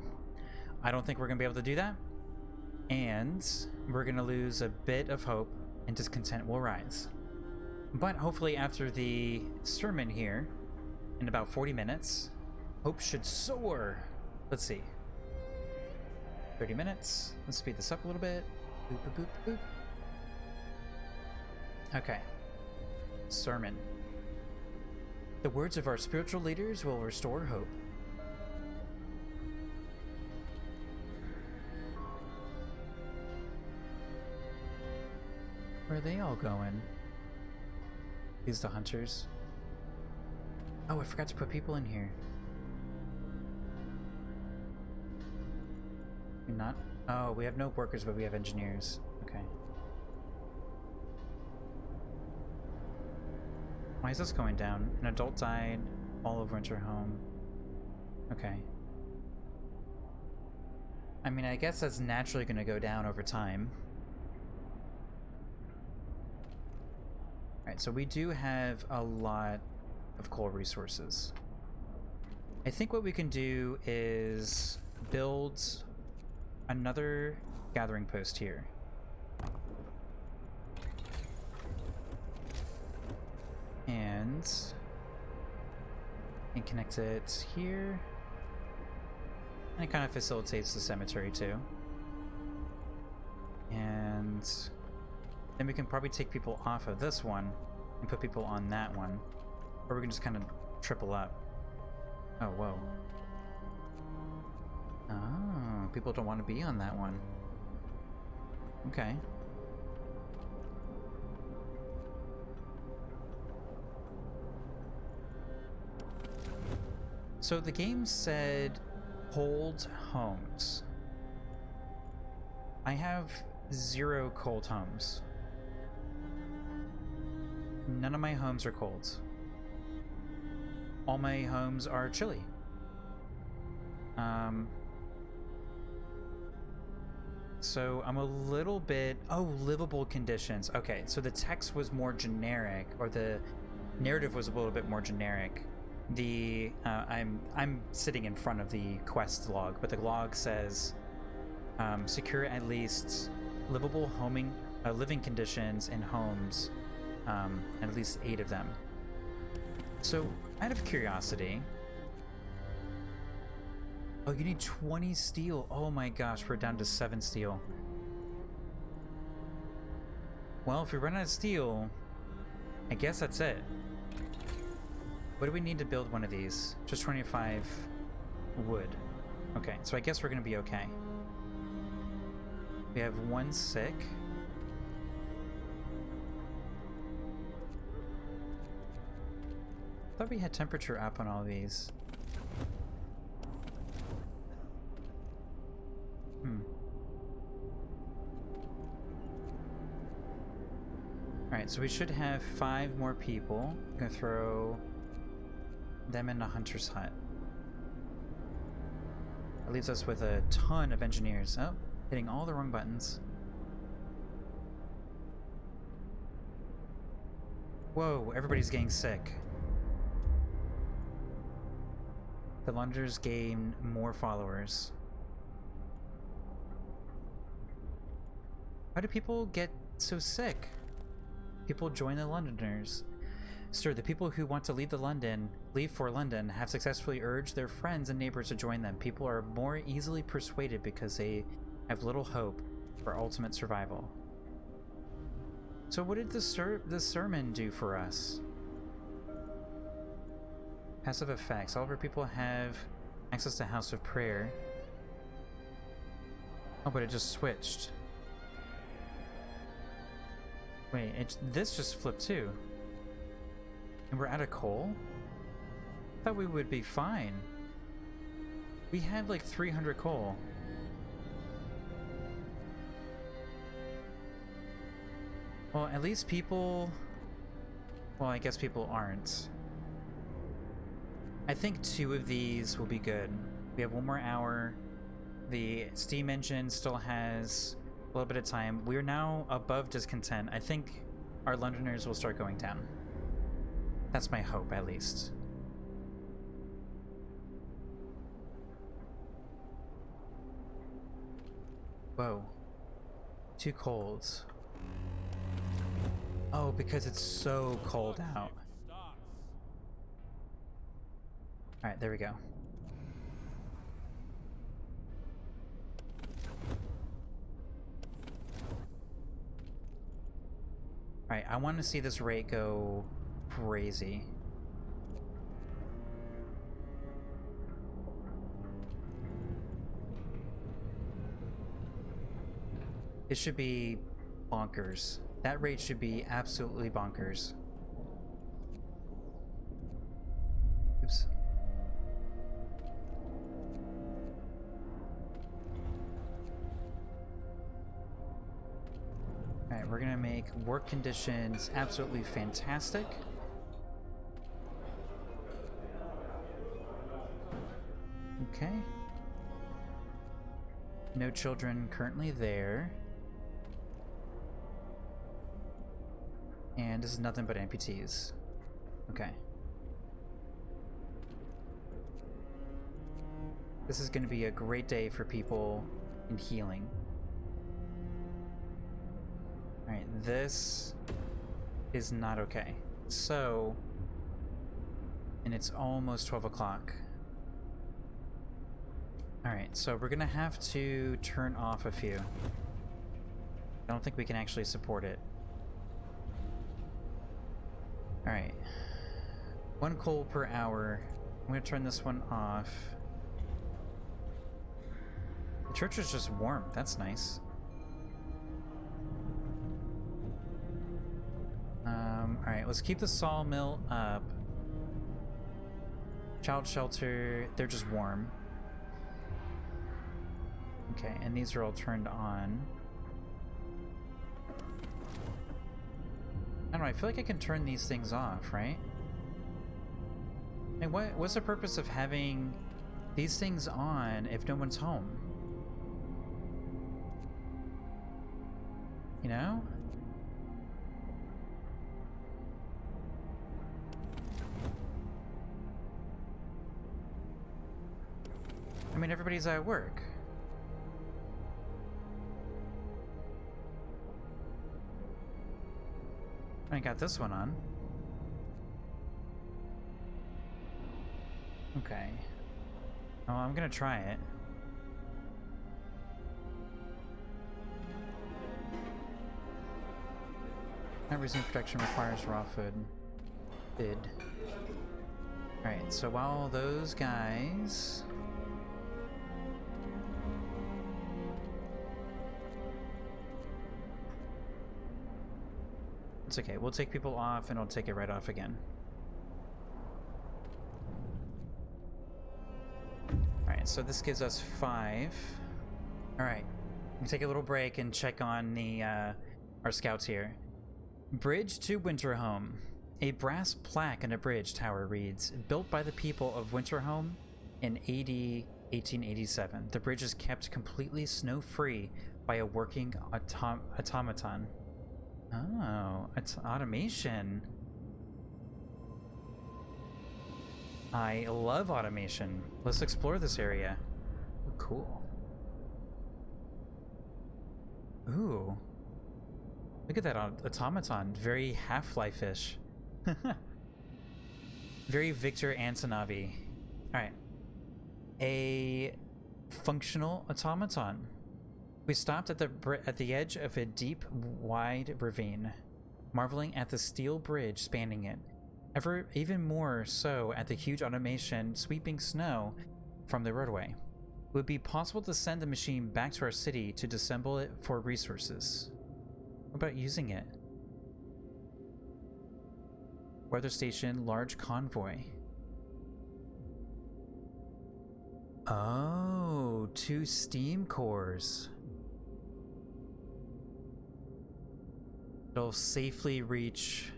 I don't think we're gonna be able to do that. And we're gonna lose a bit of hope and discontent will rise. But hopefully after the sermon here, in about 40 minutes, hope should soar. Let's see. 30 minutes. Let's speed this up a little bit. Boop, boop, boop, boop. Okay. Sermon. The words of our spiritual leaders will restore hope. Where are they all going? These the hunters. Oh, I forgot to put people in here. We're not? Oh, we have no workers, but we have engineers. Okay. Why is this going down? An adult died. All of winter home. Okay. I mean, I guess that's naturally going to go down over time. Alright, so we do have a lot of coal resources. I think what we can do is build another gathering post here. And connect it here. And it kind of facilitates the cemetery too. And then we can probably take people off of this one and put people on that one. Or we can just kind of triple up. Oh, whoa. Oh, people don't want to be on that one. Okay. So the game said cold homes. I have 0 cold homes. None of my homes are cold. All my homes are chilly. So I'm a little bit... Oh, livable conditions. Okay, so the text was more generic, or the narrative was a little bit more generic. The I'm sitting in front of the quest log, but the log says secure at least livable living conditions in homes, and at least 8 of them. So, out of curiosity... Oh, you need 20 steel. Oh my gosh, we're down to 7 steel. Well, if we run out of steel, I guess that's it. What do we need to build one of these? Just 25 wood. Okay, so I guess we're gonna be okay. We have 1 sick. I thought we had temperature up on all these. Alright, so we should have 5 more people. I'm gonna throw them in a hunter's hut. That leaves us with a ton of engineers. Oh, hitting all the wrong buttons. Whoa, everybody's getting sick. The Londoners gain more followers. How do people get so sick? People join the Londoners. Sir, the people who want to leave for London have successfully urged their friends and neighbors to join them. People are more easily persuaded because they have little hope for ultimate survival. So what did the sermon do for us? Passive effects. All of our people have access to House of Prayer. Oh, but it just switched. Wait, this just flipped too. And we're out of coal? Thought we would be fine. We had like 300 coal. Well, at least people... Well, I guess people aren't. I think 2 of these will be good. We have 1 more hour. The steam engine still has a little bit of time. We're now above discontent. I think our Londoners will start going down. That's my hope, at least. Whoa. Too cold. Oh, because it's so cold out. Alright, there we go. Alright, I want to see this rate go crazy. It should be bonkers. That rate should be absolutely bonkers. Oops. Alright, we're gonna make work conditions absolutely fantastic. Okay. No children currently there. And this is nothing but amputees. Okay. This is going to be a great day for people in healing. Alright, this is not okay. So, and it's almost 12 o'clock. Alright, so we're gonna have to turn off a few. I don't think we can actually support it. Alright. 1 coal per hour. I'm gonna turn this one off. The church is just warm. That's nice. Alright, let's keep the sawmill up. Child shelter, they're just warm. Okay, and these are all turned on. I don't know, I feel like I can turn these things off, right? Like, what's the purpose of having these things on if no one's home? You know? I mean, everybody's at work. I got this one on. Okay. Oh, I'm gonna try it. Night resume protection requires raw food. Bid. Alright, so while those guys... It's okay, we'll take people off and I'll take it right off again. Alright, so this gives us 5. Alright, we take a little break and check on the our scouts here. Bridge to Winterhome. A brass plaque on a bridge tower reads, built by the people of Winterhome in AD 1887. The bridge is kept completely snow-free by a working automaton. Oh, it's automation. I love automation. Let's explore this area. Ooh, cool. Ooh. Look at that automaton. Very Half-Life-ish. Very Victor Antonovi. Alright. A functional automaton. We stopped at the edge of a deep, wide ravine, marveling at the steel bridge spanning it. Even more so at the huge automation sweeping snow from the roadway. It would be possible to send the machine back to our city to disassemble it for resources. What about using it? Weather station, large convoy. Oh, 2 steam cores. It'll safely reach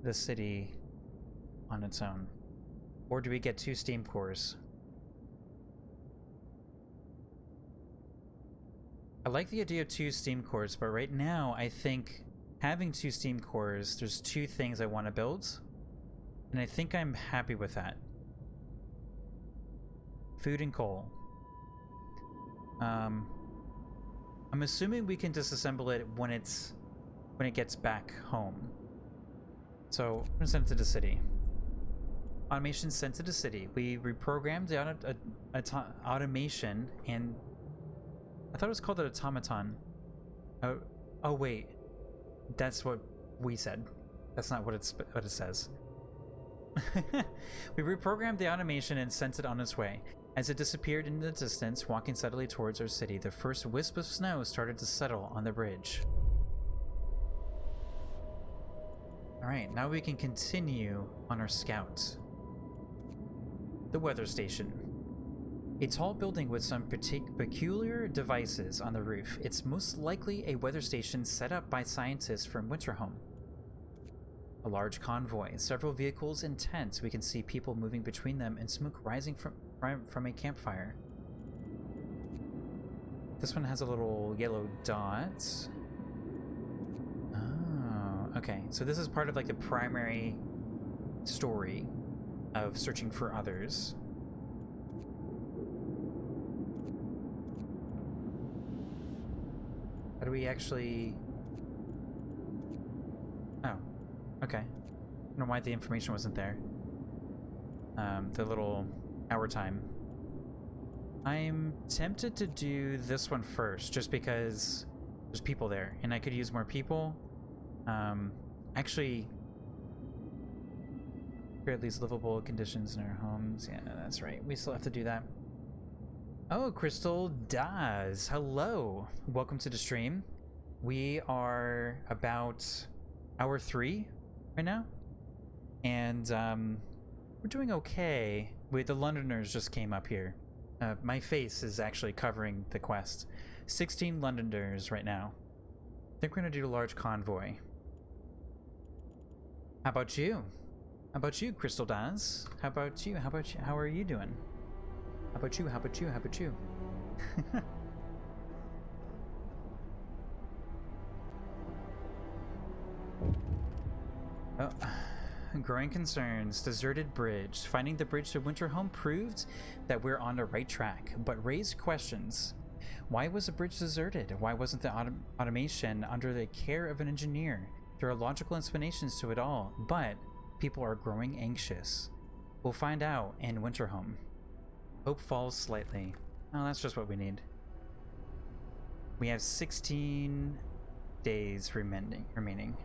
the city on its own. Or do we get 2 steam cores? I like the idea of 2 steam cores, but right now I think having 2 steam cores, there's 2 things I want to build, and I think I'm happy with that. Food and coal. I'm assuming we can disassemble it when it gets back home. So I'm gonna send it to the city. Automation sent to the city. We reprogrammed the automation, and I thought it was called an automaton. Oh wait, that's what we said. That's not what it says. We reprogrammed the automation and sent it on its way. As it disappeared in the distance, walking steadily towards our city, the first wisp of snow started to settle on the bridge. Alright, now we can continue on our scout. The weather station. A tall building with some peculiar devices on the roof. It's most likely a weather station set up by scientists from Winterhome. A large convoy, several vehicles and tents. We can see people moving between them and smoke rising from a campfire. This one has a little yellow dot. Oh, okay. So this is part of like the primary story of searching for others. How do we actually... Oh, okay. I don't know why the information wasn't there. The little hour time. I'm tempted to do this one first, just because there's people there, and I could use more people. Actually, create these livable conditions in our homes. Yeah, that's right. We still have to do that. Oh, Crystal Daz. Hello. Welcome to the stream. We are about hour 3 right now, and we're doing okay. Wait, the Londoners just came up here. My face is actually covering the quest. 16 Londoners right now. I think we're gonna do a large convoy. How about you? How about you, Crystal Daz? How about you? How about you? How are you doing? How about you? How about you? How about you? Oh. Growing concerns. Deserted bridge. Finding the bridge to Winterhome proved that we're on the right track, but raised questions. Why was the bridge deserted? Why wasn't the automation under the care of an engineer? There are logical explanations to it all, but people are growing anxious. We'll find out in Winterhome. Hope falls slightly. Oh, that's just what we need. We have 16 days remaining.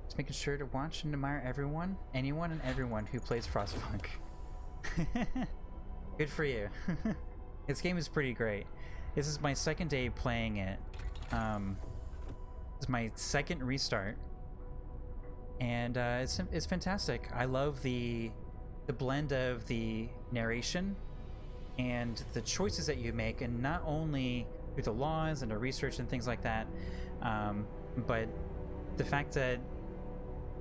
Just making sure to watch and admire anyone and everyone who plays Frostpunk. Good for you. This game is pretty great. This is my second day playing it. It's my second restart, and it's fantastic. I love the blend of the narration and the choices that you make, and not only through the laws and the research and things like that, but the fact that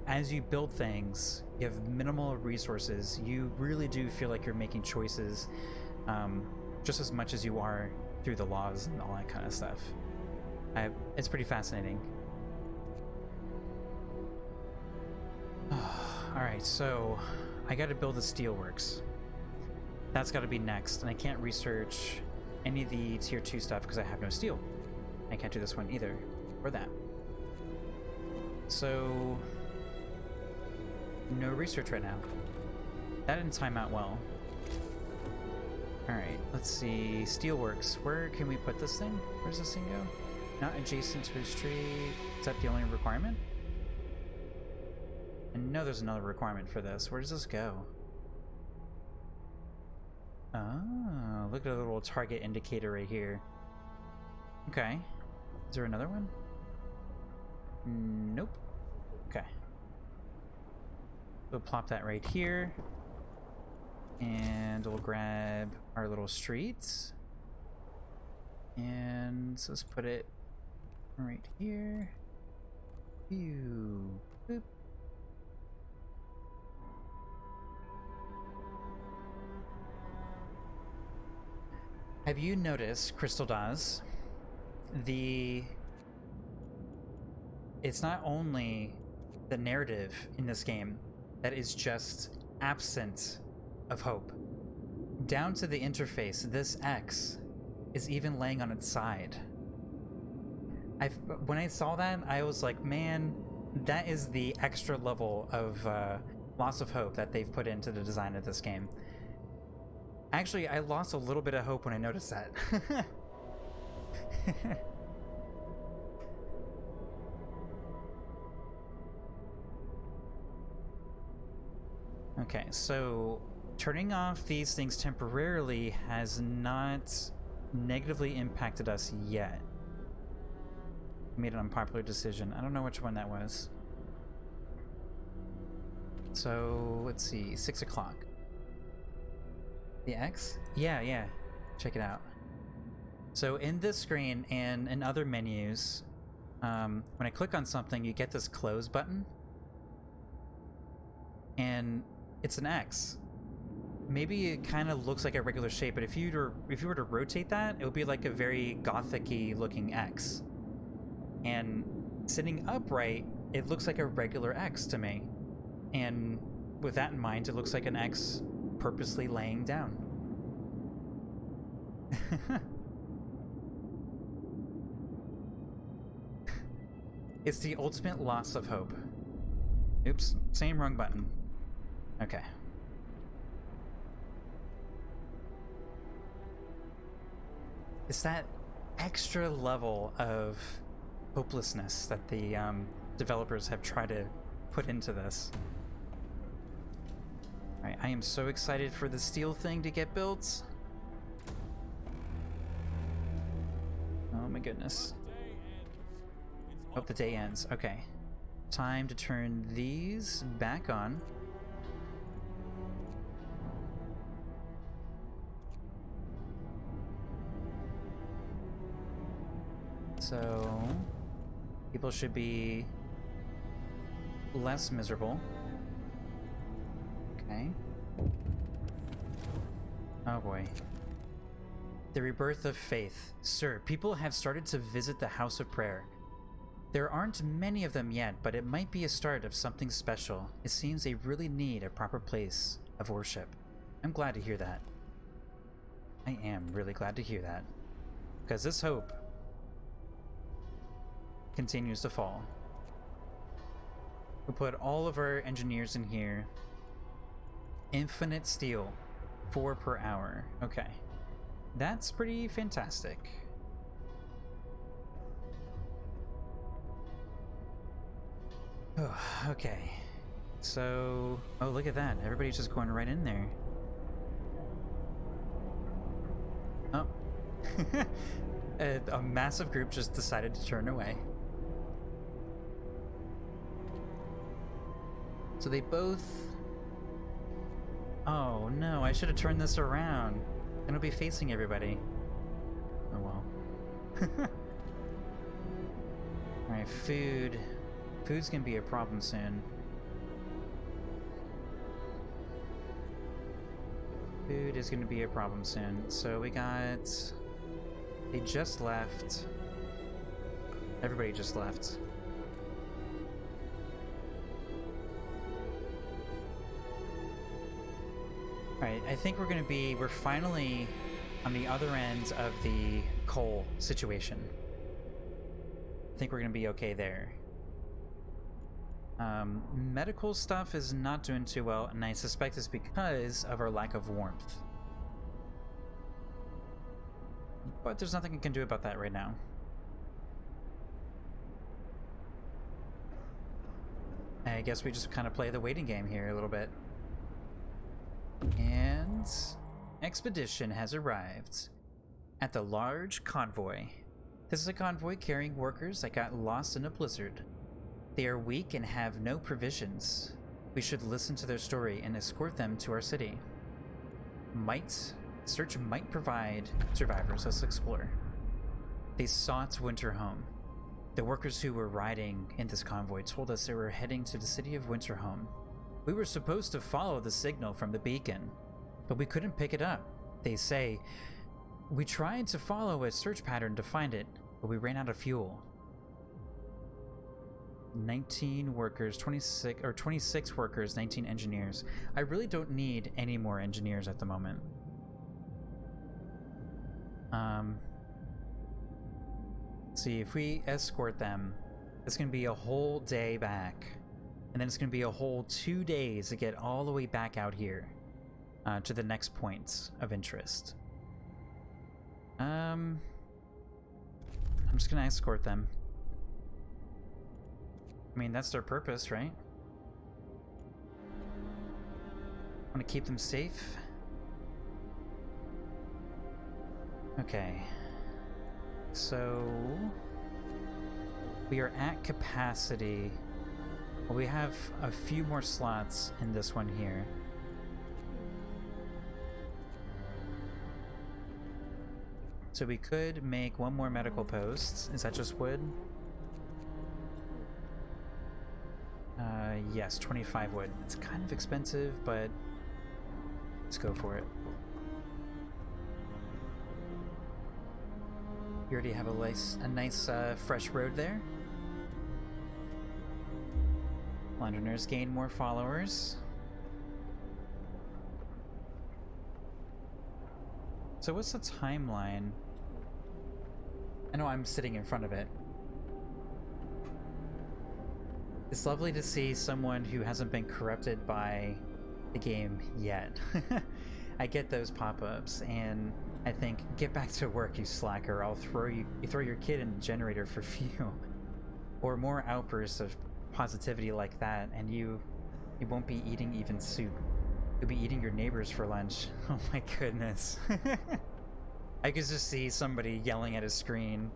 as you build things, you have minimal resources. You really do feel like you're making choices just as much as you are through the laws and all that kind of stuff. It's pretty fascinating. Alright, so I gotta build the steelworks. That's gotta be next, and I can't research any of the tier 2 stuff because I have no steel. I can't do this one either, or that. So... no research right now. That didn't time out well. Alright, let's see. Steelworks. Where can we put this thing? Where's this thing go? Not adjacent to a street. Is that the only requirement? I know there's another requirement for this. Where does this go? Oh, look at the little target indicator right here. Okay. Is there another one? Nope. Okay. We'll plop that right here. And we'll grab our little streets. And so let's put it right here. Pew. Boop. Have you noticed, Crystal Daz, it's not only the narrative in this game that is just absent of hope. Down to the interface, this X is even laying on its side. When I saw that, I was like, man, that is the extra level of loss of hope that they've put into the design of this game. Actually, I lost a little bit of hope when I noticed that. Okay, so turning off these things temporarily has not negatively impacted us yet. Made an unpopular decision. I don't know which one that was. So let's see, 6 o'clock. The X? Yeah. Check it out. So in this screen and in other menus, when I click on something, you get this close button. and it's an X. Maybe it kind of looks like a regular shape, but if you were to rotate that, it would be like a very gothic-y looking X. And sitting upright, it looks like a regular X to me. And with that in mind, it looks like an X purposely laying down. It's the ultimate loss of hope. Oops, same wrong button. Okay. It's that extra level of hopelessness that the developers have tried to put into this. Alright, I am so excited for the steel thing to get built. Oh my goodness. Hope the day ends. Okay. Time to turn these back on. So, people should be less miserable. Okay. Oh boy. The rebirth of faith. Sir, people have started to visit the House of Prayer. There aren't many of them yet, but it might be a start of something special. It seems they really need a proper place of worship. I'm glad to hear that. I am really glad to hear that. Because this hope continues to fall. We'll put all of our engineers in here. Infinite steel. 4 per hour. Okay. That's pretty fantastic. Oh, okay. So... oh, look at that. Everybody's just going right in there. Oh. A massive group just decided to turn away. So they both... oh no, I should have turned this around. Then it'll be facing everybody. Oh well. Alright, food. Food's gonna be a problem soon. Food is gonna be a problem soon. So we got... they just left. Everybody just left. Alright, I think we're finally on the other end of the coal situation. I think we're gonna be okay there. Medical stuff is not doing too well, and I suspect it's because of our lack of warmth. But there's nothing I can do about that right now. I guess we just kind of play the waiting game here a little bit. And expedition has arrived at the large convoy. This is a convoy carrying workers that got lost in a blizzard. They are weak and have no provisions. We should listen to their story and escort them to our city. Search might provide survivors. Let's explore. They sought Winterhome. The workers who were riding in this convoy told us they were heading to the city of Winterhome. We were supposed to follow the signal from the beacon, but we couldn't pick it up. They say, we tried to follow a search pattern to find it, but we ran out of fuel. 19 workers, 26 workers, 19 engineers. I really don't need any more engineers at the moment. See, if we escort them, it's gonna be a whole day back. And then it's going to be a whole 2 days to get all the way back out here to the next point of interest. I'm just going to escort them. I mean, that's their purpose, right? I want to keep them safe. Okay. So we are at capacity. Well, we have a few more slots in this one here. So we could make one more medical post. Is that just wood? Yes, 25 wood. It's kind of expensive, but let's go for it. You already have a nice fresh road there. Londoners gain more followers. So what's the timeline? I know I'm sitting in front of it. It's lovely to see someone who hasn't been corrupted by the game yet. I get those pop-ups, and I think, get back to work, you slacker. I'll throw you throw your kid in the generator for fuel. Or more outbursts of positivity like that, and you won't be eating even soup. You'll be eating your neighbors for lunch. Oh my goodness. I could just see somebody yelling at a screen.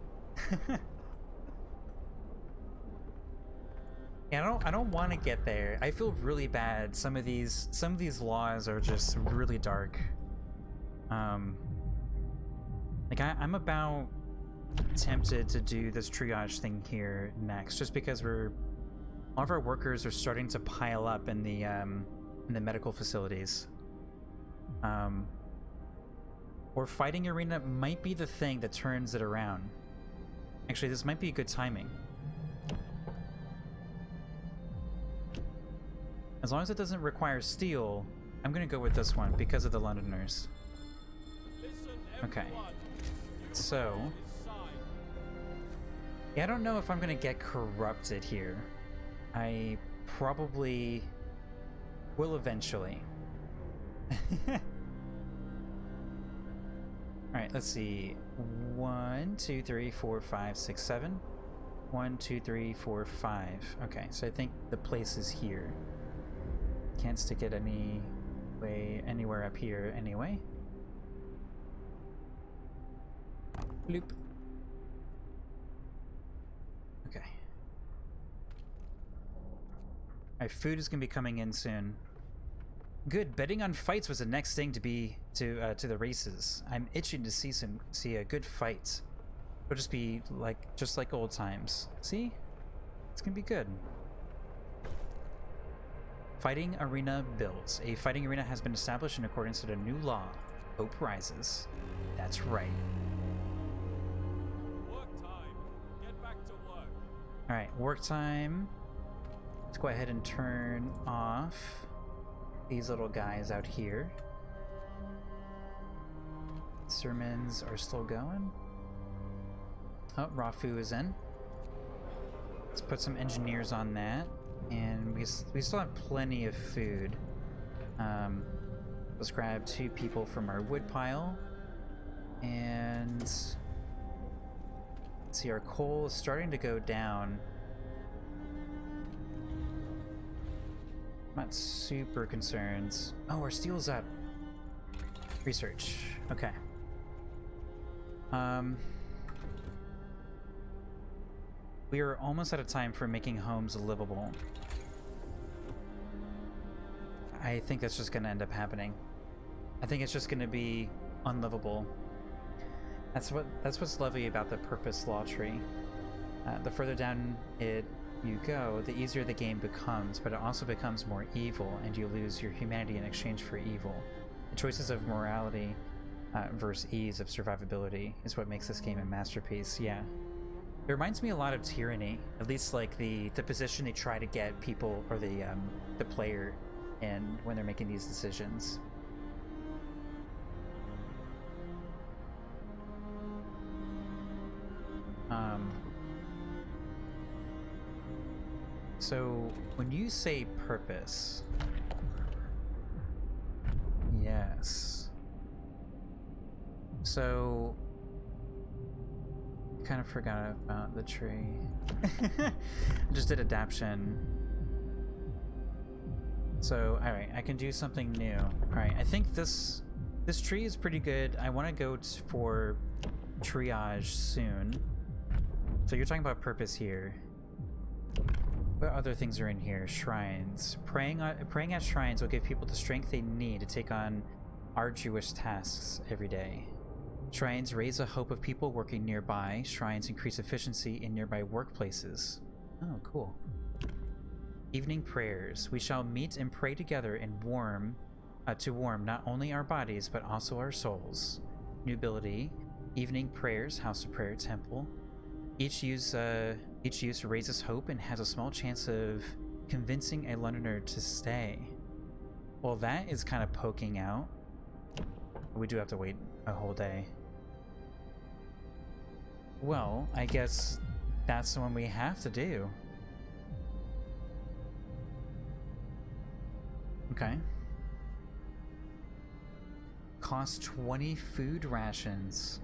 Yeah, I don't want to get there. I feel really bad. Some of these laws are just really dark. Like I'm about tempted to do this triage thing here next, just because all of our workers are starting to pile up in the medical facilities. Or fighting arena might be the thing that turns it around. Actually, this might be good timing. As long as it doesn't require steel, I'm gonna go with this one because of the Londoners. Okay. So, yeah, I don't know if I'm gonna get corrupted here. I probably will eventually. Alright, let's see. 1, 2, 3, 4, 5, 6, 7. 1, 2, 3, 4, 5. Okay, so I think the place is here. Can't stick it anywhere up here anyway. Bloop. Okay. Alright, food is gonna be coming in soon. Good. Betting on fights was the next thing to the races. I'm itching to see a good fight. It'll just be just like old times. See? It's gonna be good. Fighting arena built. A fighting arena has been established in accordance with a new law. Hope rises. That's right. Work time. Get back to work. Alright, work time. Let's go ahead and turn off these little guys out here. Sermons are still going. Oh, Rafu is in. Let's put some engineers on that. And we still have plenty of food. Let's grab 2 people from our wood pile. And let's see, our coal is starting to go down. I'm not super concerned. Oh, our steel's up. Research. Okay. We are almost out of time for making homes livable. I think that's just going to end up happening. I think it's just going to be unlivable. That's what's lovely about the purpose law tree. The further down you go, the easier the game becomes, but it also becomes more evil, and you lose your humanity in exchange for evil. The choices of morality versus ease of survivability is what makes this game a masterpiece. Yeah. It reminds me a lot of Tyranny, at least like the position they try to get people or the player in when they're making these decisions. So when you say purpose, yes. So kind of forgot about the tree. I just did adaption. So, alright, I can do something new. Alright, I think this tree is pretty good. I want to go for triage soon. So you're talking about purpose here. What other things are in here? Shrines. Praying at shrines will give people the strength they need to take on arduous tasks every day. Shrines raise the hope of people working nearby. Shrines increase efficiency in nearby workplaces. Oh, cool. Evening prayers. We shall meet and pray together and to warm not only our bodies but also our souls. New ability. Evening prayers, house of prayer, temple. Each use raises hope and has a small chance of convincing a Londoner to stay. Well, that is kind of poking out. We do have to wait a whole day. Well, I guess that's the one we have to do. Okay. Cost 20 food rations.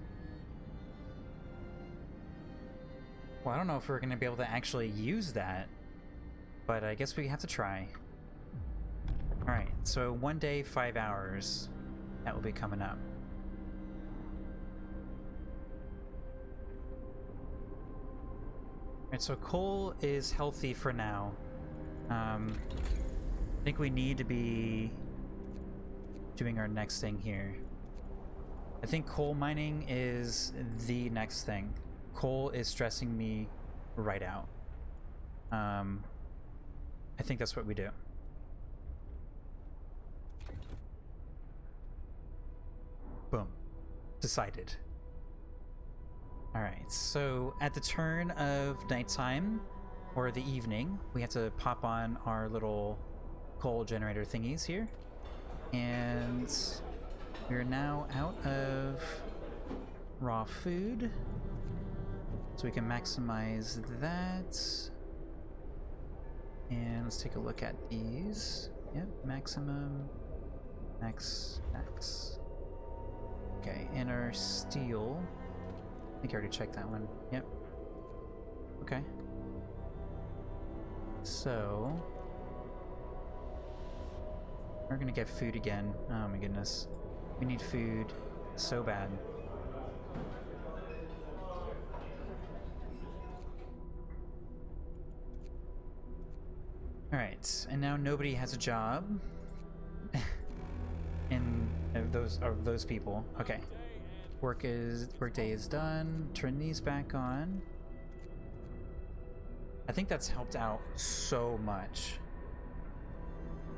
Well, I don't know if we're going to be able to actually use that, but I guess we have to try. Alright, so 1 day, 5 hours. That will be coming up. Alright, so coal is healthy for now. I think we need to be doing our next thing here. I think coal mining is the next thing. Coal is stressing me right out. I think that's what we do. Boom. Decided. Alright, so at the turn of nighttime, or the evening, we have to pop on our little coal generator thingies here. And we're now out of raw food. So we can maximize that. And let's take a look at these. Yep, maximum, max. Okay, and our steel. I think I already checked that one. Yep. Okay. So we're gonna get food again. Oh my goodness. We need food so bad. Alright, and now nobody has a job. And those people. Okay. Workday is done. Turn these back on. I think that's helped out so much.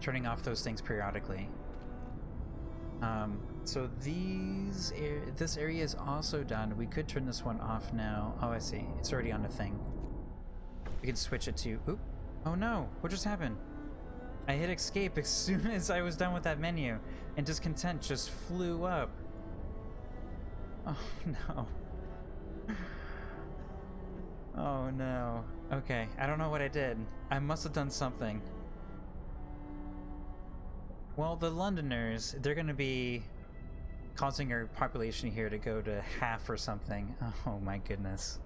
Turning off those things periodically. So this area is also done. We could turn this one off now. Oh, I see. It's already on a thing. We can switch it to... Oop. Oh no, what just happened? I hit escape as soon as I was done with that menu, and discontent just flew up. Oh no. Oh no. Okay, I don't know what I did. I must have done something. Well, the Londoners, they're gonna be causing our population here to go to half or something. Oh my goodness.